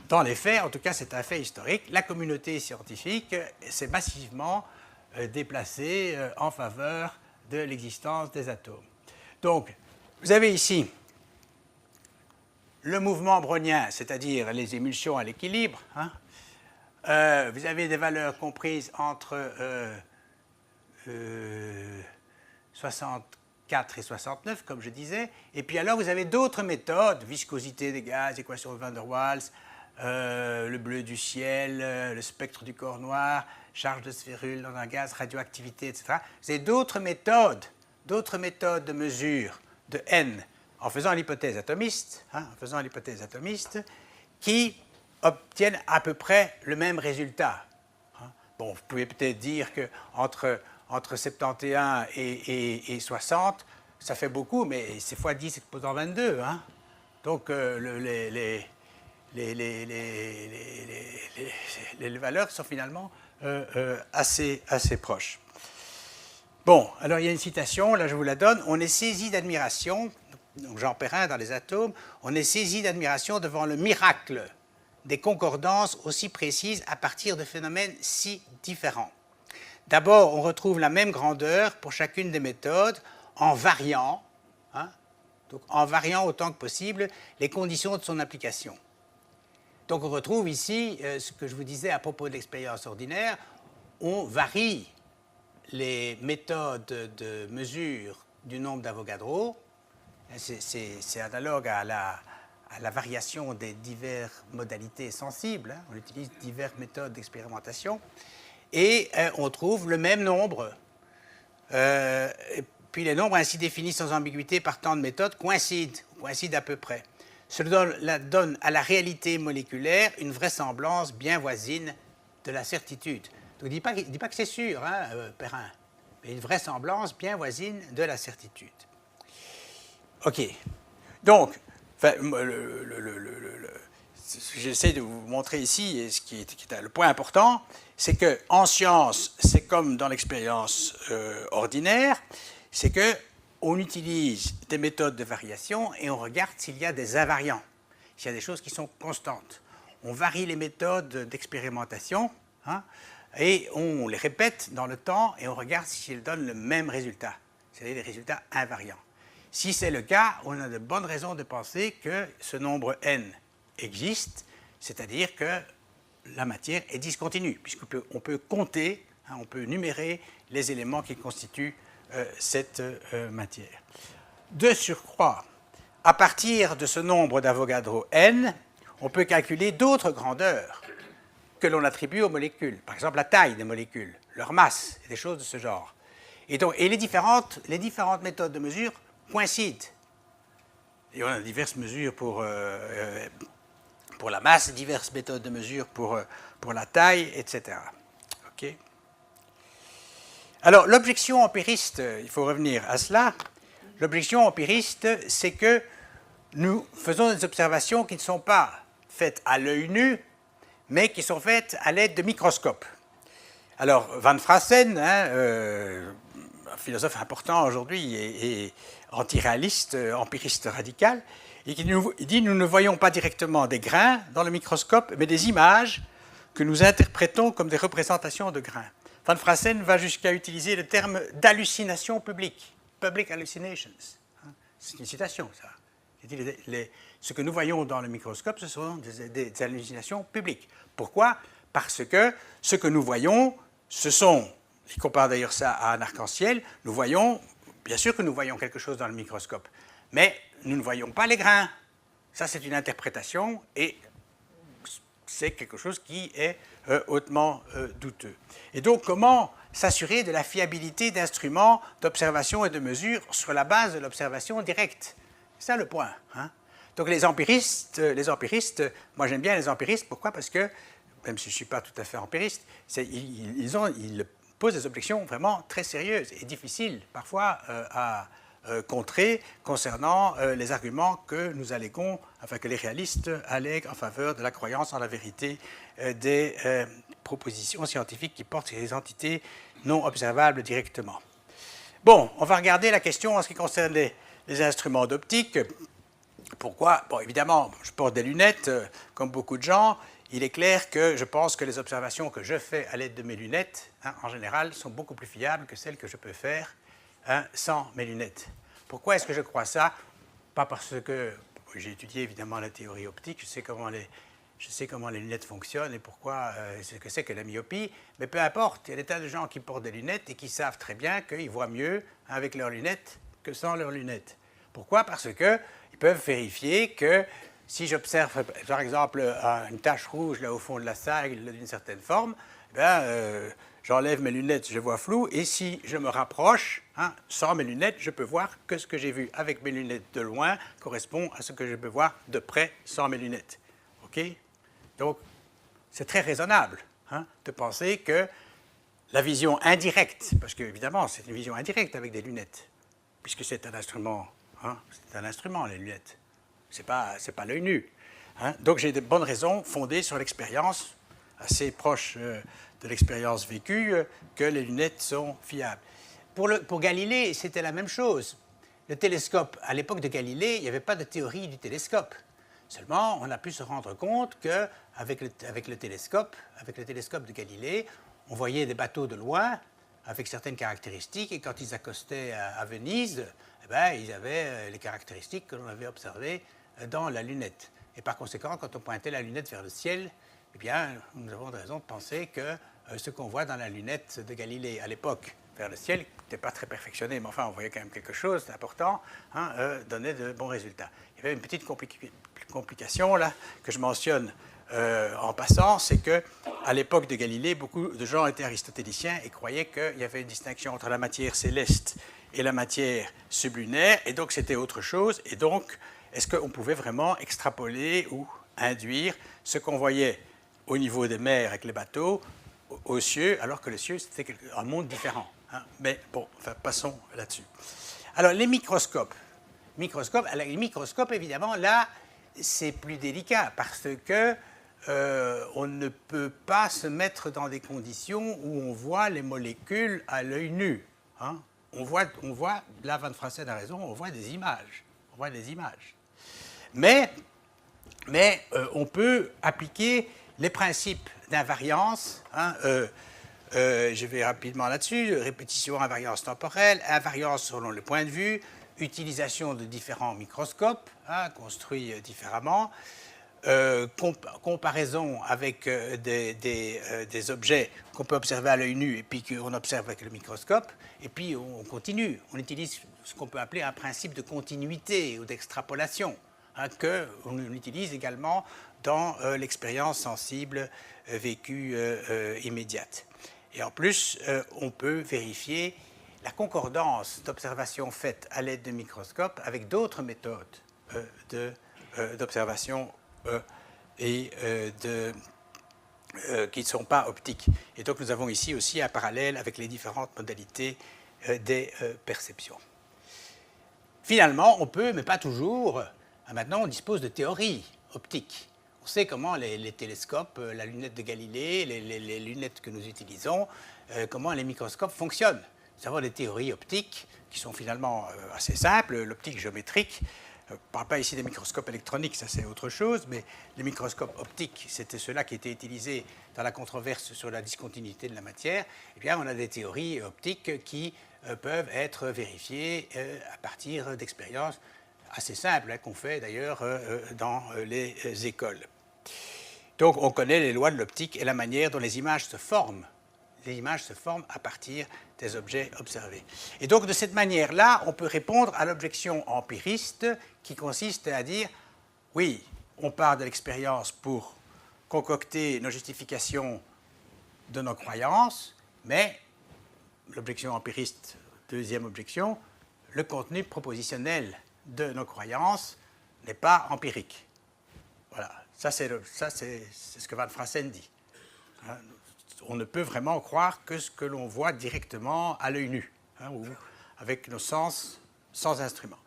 dans les faits, en tout cas, c'est un fait historique. La communauté scientifique s'est massivement déplacée en faveur de l'existence des atomes. Donc, vous avez ici le mouvement brownien, c'est-à-dire les émulsions à l'équilibre. Hein. Vous avez des valeurs comprises entre 64 et 69, comme je disais. Et puis alors, vous avez d'autres méthodes, viscosité des gaz, équation de Van der Waals, le bleu du ciel, le spectre du corps noir, charge de sphérules dans un gaz, radioactivité, etc. Vous avez d'autres méthodes de mesure de n en faisant l'hypothèse atomiste, qui obtiennent à peu près le même résultat. Bon, vous pouvez peut-être dire qu'entre 71 et 60, ça fait beaucoup, mais c'est fois 10 exposant 22. Hein. Donc, les valeurs sont finalement assez proches. Bon, alors il y a une citation, là je vous la donne. On est saisi d'admiration, donc Jean Perrin dans les atomes, on est saisi d'admiration devant le miracle des concordances aussi précises à partir de phénomènes si différents. D'abord, on retrouve la même grandeur pour chacune des méthodes en variant, hein, donc en variant autant que possible les conditions de son application. Donc on retrouve ici ce que je vous disais à propos de l'expérience ordinaire, on varie les méthodes de mesure du nombre d'Avogadro, c'est analogue à la variation des diverses modalités sensibles, hein. On utilise diverses méthodes d'expérimentation, et on trouve le même nombre. Et puis les nombres ainsi définis sans ambiguïté par tant de méthodes coïncident à peu près. Cela donne à la réalité moléculaire une vraisemblance bien voisine de la certitude. Donc, il ne dit pas que c'est sûr, hein, Perrin, mais une vraisemblance bien voisine de la certitude. OK. Donc, j'essaie de vous montrer ici, et ce qui est le point important, c'est qu'en science, c'est comme dans l'expérience ordinaire, c'est qu'on utilise des méthodes de variation et on regarde s'il y a des invariants, s'il y a des choses qui sont constantes. On varie les méthodes d'expérimentation, hein, et on les répète dans le temps et on regarde s'ils donnent le même résultat, c'est-à-dire des résultats invariants. Si c'est le cas, on a de bonnes raisons de penser que ce nombre n existe, c'est-à-dire que la matière est discontinue, puisqu'on peut compter, hein, on peut numérer les éléments qui constituent cette matière. De surcroît, à partir de ce nombre d'Avogadro n, on peut calculer d'autres grandeurs que l'on attribue aux molécules, par exemple la taille des molécules, leur masse, et des choses de ce genre. Et les différentes méthodes de mesure coïncident. Et on a diverses mesures pour la masse, diverses méthodes de mesure pour la taille, etc. Okay. Alors, l'objection empiriste, il faut revenir à cela. L'objection empiriste, c'est que nous faisons des observations qui ne sont pas faites à l'œil nu, mais qui sont faites à l'aide de microscopes. Alors, Van Fraassen, un philosophe important aujourd'hui et antiréaliste, empiriste radical, et qui dit « Nous ne voyons pas directement des grains dans le microscope, mais des images que nous interprétons comme des représentations de grains. » Van Fraassen va jusqu'à utiliser le terme d'hallucination publique, public hallucinations. C'est une citation, ça. Il dit ce que nous voyons dans le microscope, ce sont des hallucinations publiques. Pourquoi? Parce que ce que nous voyons, ce sont, il compare d'ailleurs ça à un arc-en-ciel, nous voyons, bien sûr que nous voyons quelque chose dans le microscope, mais nous ne voyons pas les grains. Ça, c'est une interprétation et c'est quelque chose qui est hautement douteux. Et donc, comment s'assurer de la fiabilité d'instruments d'observation et de mesure sur la base de l'observation directe? C'est ça le point. Hein? Donc, les empiristes, moi j'aime bien les empiristes, pourquoi? Parce que, même si je ne suis pas tout à fait empiriste, ils posent des objections vraiment très sérieuses et difficiles, parfois, à contrer concernant les arguments que nous alléguons, enfin que les réalistes allèguent en faveur de la croyance en la vérité des propositions scientifiques qui portent sur des entités non observables directement. Bon, on va regarder la question en ce qui concerne les instruments d'optique. Pourquoi? Bon, évidemment, je porte des lunettes, comme beaucoup de gens. Il est clair que je pense que les observations que je fais à l'aide de mes lunettes, hein, en général, sont beaucoup plus fiables que celles que je peux faire sans mes lunettes. Pourquoi est-ce que je crois ça? Pas parce que j'ai étudié évidemment la théorie optique, je sais comment les lunettes fonctionnent et pourquoi, ce que c'est que la myopie, mais peu importe, il y a des tas de gens qui portent des lunettes et qui savent très bien qu'ils voient mieux avec leurs lunettes que sans leurs lunettes. Pourquoi? Parce qu'ils peuvent vérifier que si j'observe par exemple une tache rouge là au fond de la salle d'une certaine forme, j'enlève mes lunettes, je vois flou, et si je me rapproche, hein, sans mes lunettes, je peux voir que ce que j'ai vu avec mes lunettes de loin correspond à ce que je peux voir de près sans mes lunettes. OK? Donc, c'est très raisonnable hein, de penser que la vision indirecte, parce qu'évidemment, c'est une vision indirecte avec des lunettes, puisque c'est un instrument, hein, c'est un instrument, les lunettes. C'est pas l'œil nu. Hein. Donc, j'ai de bonnes raisons fondées sur l'expérience assez proche de l'expérience vécue, que les lunettes sont fiables. Pour Galilée, c'était la même chose. Le télescope, à l'époque de Galilée, il n'y avait pas de théorie du télescope. Seulement, on a pu se rendre compte qu'avec le télescope de Galilée, on voyait des bateaux de loin avec certaines caractéristiques, et quand ils accostaient à Venise, eh ben, ils avaient les caractéristiques que l'on avait observées dans la lunette. Et par conséquent, quand on pointait la lunette vers le ciel, eh bien, nous avons raison de penser que ce qu'on voit dans la lunette de Galilée à l'époque vers le ciel n'était pas très perfectionné, mais enfin, on voyait quand même quelque chose d'important, hein, donnait de bons résultats. Il y avait une petite complication là que je mentionne en passant, c'est qu'à l'époque de Galilée, beaucoup de gens étaient aristotéliciens et croyaient qu'il y avait une distinction entre la matière céleste et la matière sublunaire, et donc c'était autre chose, et donc est-ce qu'on pouvait vraiment extrapoler ou induire ce qu'on voyait au niveau des mers avec les bateaux aux cieux, alors que le cieux c'était un monde différent. Hein. Mais bon, enfin, passons là-dessus. Alors les microscopes, évidemment, là, c'est plus délicat parce que on ne peut pas se mettre dans des conditions où on voit les molécules à l'œil nu. Hein. On voit, là, Van Fraassen a raison, on voit des images. Mais on peut appliquer les principes d'invariance hein, je vais rapidement là-dessus, répétition, invariance temporelle, invariance selon le point de vue, utilisation de différents microscopes, construits différemment, comparaison avec des objets qu'on peut observer à l'œil nu et puis qu'on observe avec le microscope, et puis on continue, on utilise ce qu'on peut appeler un principe de continuité ou d'extrapolation, qu'on utilise également dans l'expérience sensible vécue immédiate. Et en plus, on peut vérifier la concordance d'observations faites à l'aide de microscopes avec d'autres méthodes d'observation qui ne sont pas optiques. Et donc nous avons ici aussi un parallèle avec les différentes modalités des perceptions. Finalement, on peut, mais pas toujours, maintenant on dispose de théories optiques. On sait comment les télescopes, la lunette de Galilée, les lunettes que nous utilisons, comment les microscopes fonctionnent. Nous avons des théories optiques qui sont finalement assez simples, l'optique géométrique. Je ne parle pas ici des microscopes électroniques, ça c'est autre chose, mais les microscopes optiques, c'était ceux-là qui étaient utilisés dans la controverse sur la discontinuité de la matière. Eh bien, on a des théories optiques qui peuvent être vérifiées à partir d'expériences assez simples, qu'on fait d'ailleurs dans les écoles. Donc, on connaît les lois de l'optique et la manière dont les images se forment. Les images se forment à partir des objets observés. Et donc, de cette manière-là, on peut répondre à l'objection empiriste qui consiste à dire, oui, on part de l'expérience pour concocter nos justifications de nos croyances, mais l'objection empiriste, deuxième objection, le contenu propositionnel de nos croyances n'est pas empirique. Voilà, ça c'est ce que Van Fraassen dit. On ne peut vraiment croire que ce que l'on voit directement à l'œil nu, ou avec nos sens sans instrument.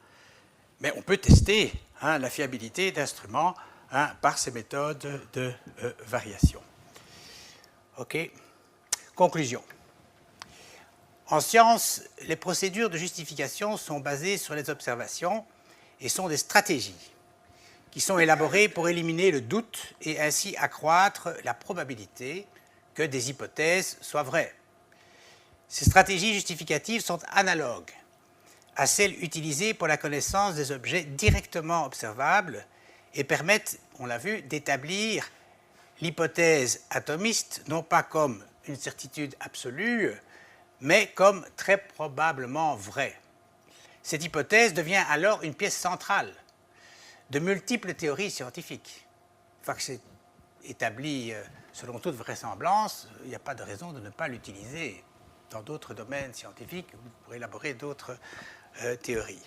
Mais on peut tester la fiabilité d'instruments par ces méthodes de variation. OK. Conclusion. En science, les procédures de justification sont basées sur les observations et sont des stratégies qui sont élaborées pour éliminer le doute et ainsi accroître la probabilité que des hypothèses soient vraies. Ces stratégies justificatives sont analogues à celles utilisées pour la connaissance des objets directement observables et permettent, on l'a vu, d'établir l'hypothèse atomiste non pas comme une certitude absolue, mais comme très probablement vraie. Cette hypothèse devient alors une pièce centrale de multiples théories scientifiques. Une fois que c'est établi selon toute vraisemblance, il n'y a pas de raison de ne pas l'utiliser dans d'autres domaines scientifiques pour élaborer d'autres théories.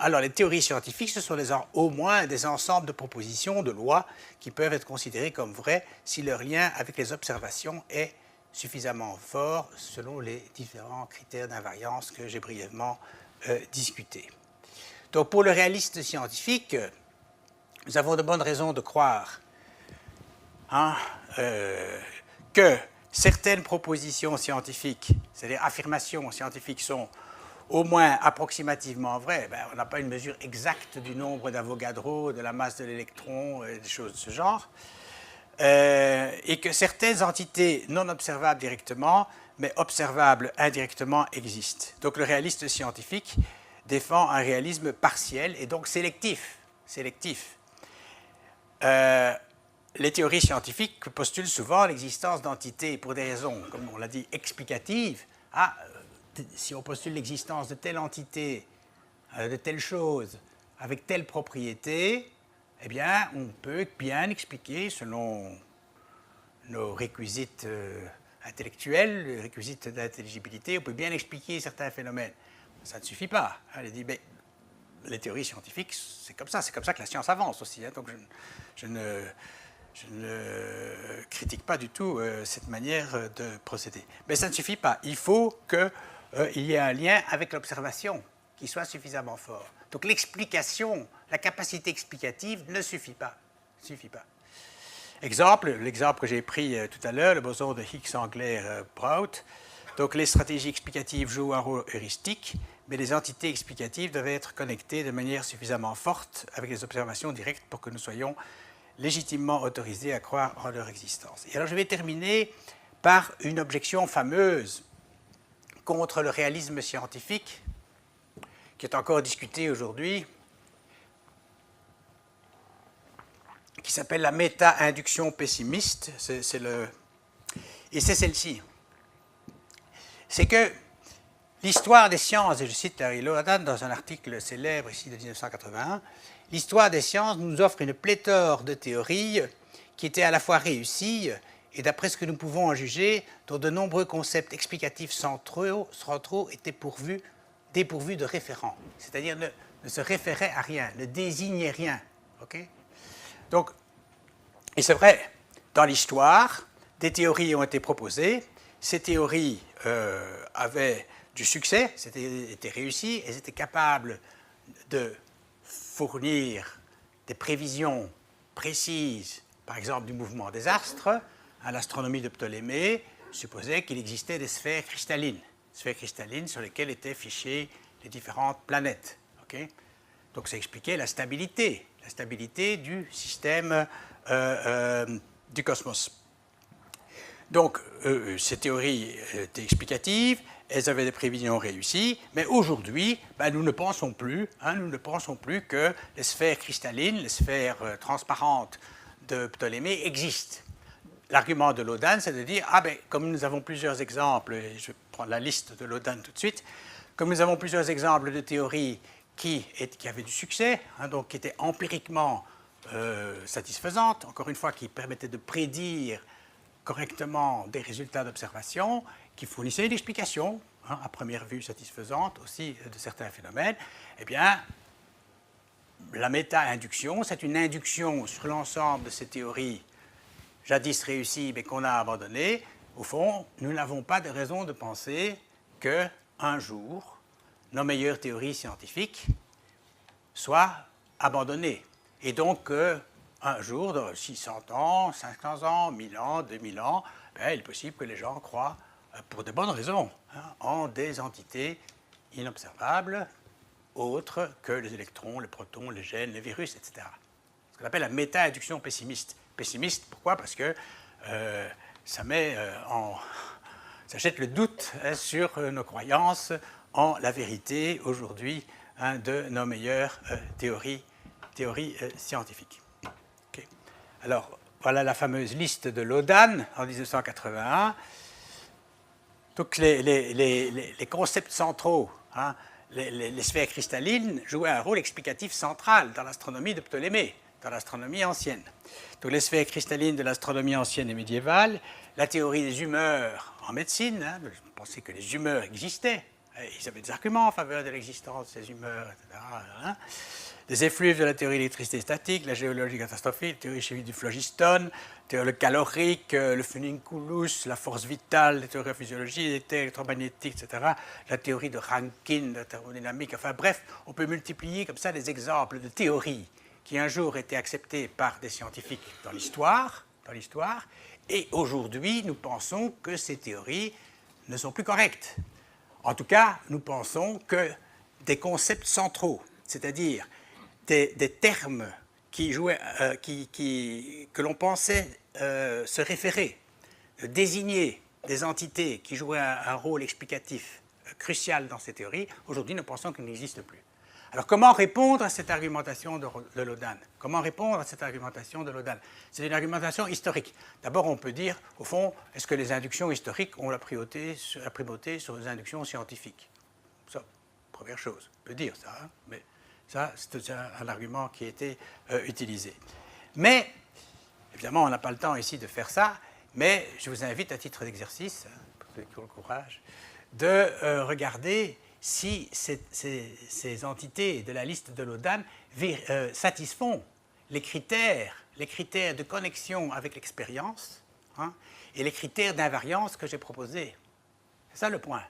Alors, les théories scientifiques, ce sont au moins des ensembles de propositions, de lois, qui peuvent être considérées comme vraies si leur lien avec les observations est suffisamment fort selon les différents critères d'invariance que j'ai brièvement discutés. Donc, pour le réaliste scientifique, nous avons de bonnes raisons de croire que certaines propositions scientifiques, c'est-à-dire affirmations scientifiques, sont au moins approximativement vraies. On n'a pas une mesure exacte du nombre d'Avogadro, de la masse de l'électron, des choses de ce genre. Et que certaines entités non observables directement, mais observables indirectement, existent. Donc le réaliste scientifique défend un réalisme partiel et donc sélectif. Les théories scientifiques postulent souvent l'existence d'entités pour des raisons, comme on l'a dit, explicatives. Si on postule l'existence de telle entité, de telle chose, avec telle propriété, eh bien, on peut bien expliquer, selon nos réquisites intellectuels, les réquisites d'intelligibilité, on peut bien expliquer certains phénomènes. Ça ne suffit pas. Elle dit, mais les théories scientifiques, c'est comme ça que la science avance aussi. Donc je ne critique pas du tout cette manière de procéder. Mais ça ne suffit pas. Il faut qu'il y ait un lien avec l'observation qui soit suffisamment fort. Donc l'explication, la capacité explicative ne suffit pas. L'exemple que j'ai pris tout à l'heure, le boson de Higgs-Engler-Prout. Donc les stratégies explicatives jouent un rôle heuristique, mais les entités explicatives doivent être connectées de manière suffisamment forte avec les observations directes pour que nous soyons légitimement autorisés à croire en leur existence. Et alors je vais terminer par une objection fameuse contre le réalisme scientifique, qui est encore discutée aujourd'hui, qui s'appelle la méta-induction pessimiste. Et c'est celle-ci. C'est que l'histoire des sciences, et je cite Larry Lodan dans un article célèbre ici de 1981, l'histoire des sciences nous offre une pléthore de théories qui étaient à la fois réussies et, d'après ce que nous pouvons en juger, dont de nombreux concepts explicatifs centraux étaient dépourvus de référents, c'est-à-dire ne se référaient à rien, ne désignaient rien. Okay? Donc, et c'est vrai, dans l'histoire, des théories ont été proposées, ces théories avaient du succès, étaient réussies, elles étaient capables de fournir des prévisions précises, par exemple du mouvement des astres. À l'astronomie de Ptolémée supposait qu'il existait des sphères cristallines sur lesquelles étaient fichées les différentes planètes. Okay? Donc ça expliquait la stabilité du système du cosmos. Donc, ces théories étaient explicatives, elles avaient des prévisions réussies, mais aujourd'hui, nous ne pensons plus que les sphères cristallines, les sphères transparentes de Ptolémée existent. L'argument de Lodan, c'est de dire, comme nous avons plusieurs exemples, et je prends la liste de Lodan tout de suite, comme nous avons plusieurs exemples de théories qui avaient du succès, donc qui étaient empiriquement satisfaisantes, encore une fois, qui permettaient de prédire correctement des résultats d'observation, qui fournissaient une explication, à première vue satisfaisante aussi de certains phénomènes, eh bien, la méta-induction, c'est une induction sur l'ensemble de ces théories jadis réussies mais qu'on a abandonnées. Au fond, nous n'avons pas de raison de penser qu'un jour, nos meilleures théories scientifiques soient abandonnées. Et donc, un jour, dans 600 ans, 500 ans, 1000 ans, 2000 ans, il est possible que les gens croient, pour de bonnes raisons, en des entités inobservables, autres que les électrons, les protons, les gènes, les virus, etc. Ce qu'on appelle la méta-induction pessimiste. Pessimiste, pourquoi? Parce que ça jette le doute sur nos croyances en la vérité, aujourd'hui, de nos meilleures théories scientifiques. Okay. Alors, voilà la fameuse liste de Lodan en 1981. Donc, les concepts centraux, les sphères cristallines jouaient un rôle explicatif central dans l'astronomie de Ptolémée, dans l'astronomie ancienne. Donc, les sphères cristallines de l'astronomie ancienne et médiévale, la théorie des humeurs en médecine, je pensais que les humeurs existaient, ils avaient des arguments en faveur de l'existence de ces humeurs, etc. Les effluves de la théorie d'électricité statique, la géologie catastrophique, la théorie chimique du phlogiston, le calorique, le funinculus, la force vitale, la théorie de physiologie, les théories électromagnétiques, etc., la théorie de Rankine, la thermodynamique, enfin bref, on peut multiplier comme ça des exemples de théories qui un jour étaient acceptées par des scientifiques dans l'histoire, et aujourd'hui, nous pensons que ces théories ne sont plus correctes. En tout cas, nous pensons que des concepts centraux, c'est-à-dire des termes que l'on pensait se référer, désigner des entités qui jouaient un rôle explicatif crucial dans ces théories, aujourd'hui nous pensons qu'ils n'existent plus. Alors comment répondre à cette argumentation de Lodan? Comment répondre à cette argumentation de Lodan? C'est une argumentation historique. D'abord on peut dire, au fond, est-ce que les inductions historiques ont la primauté sur les inductions scientifiques? Ça, première chose, on peut dire ça, mais ça, c'est un argument qui a été utilisé. Mais, évidemment, on n'a pas le temps ici de faire ça, mais je vous invite à titre d'exercice, pour ceux qui ont le courage, de regarder si ces entités de la liste de Lodan satisfont les critères de connexion avec l'expérience et les critères d'invariance que j'ai proposés. C'est ça le point.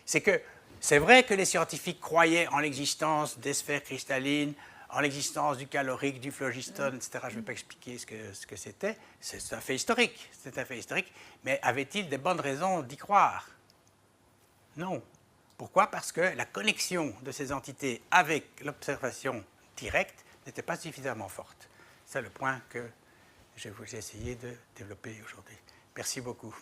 C'est que c'est vrai que les scientifiques croyaient en l'existence des sphères cristallines, en l'existence du calorique, du phlogiston, etc. Je ne vais pas expliquer ce que c'était. C'est un fait historique. Mais avaient-ils des bonnes raisons d'y croire? Non. Pourquoi? Parce que la connexion de ces entités avec l'observation directe n'était pas suffisamment forte. C'est le point que j'ai essayé de développer aujourd'hui. Merci beaucoup.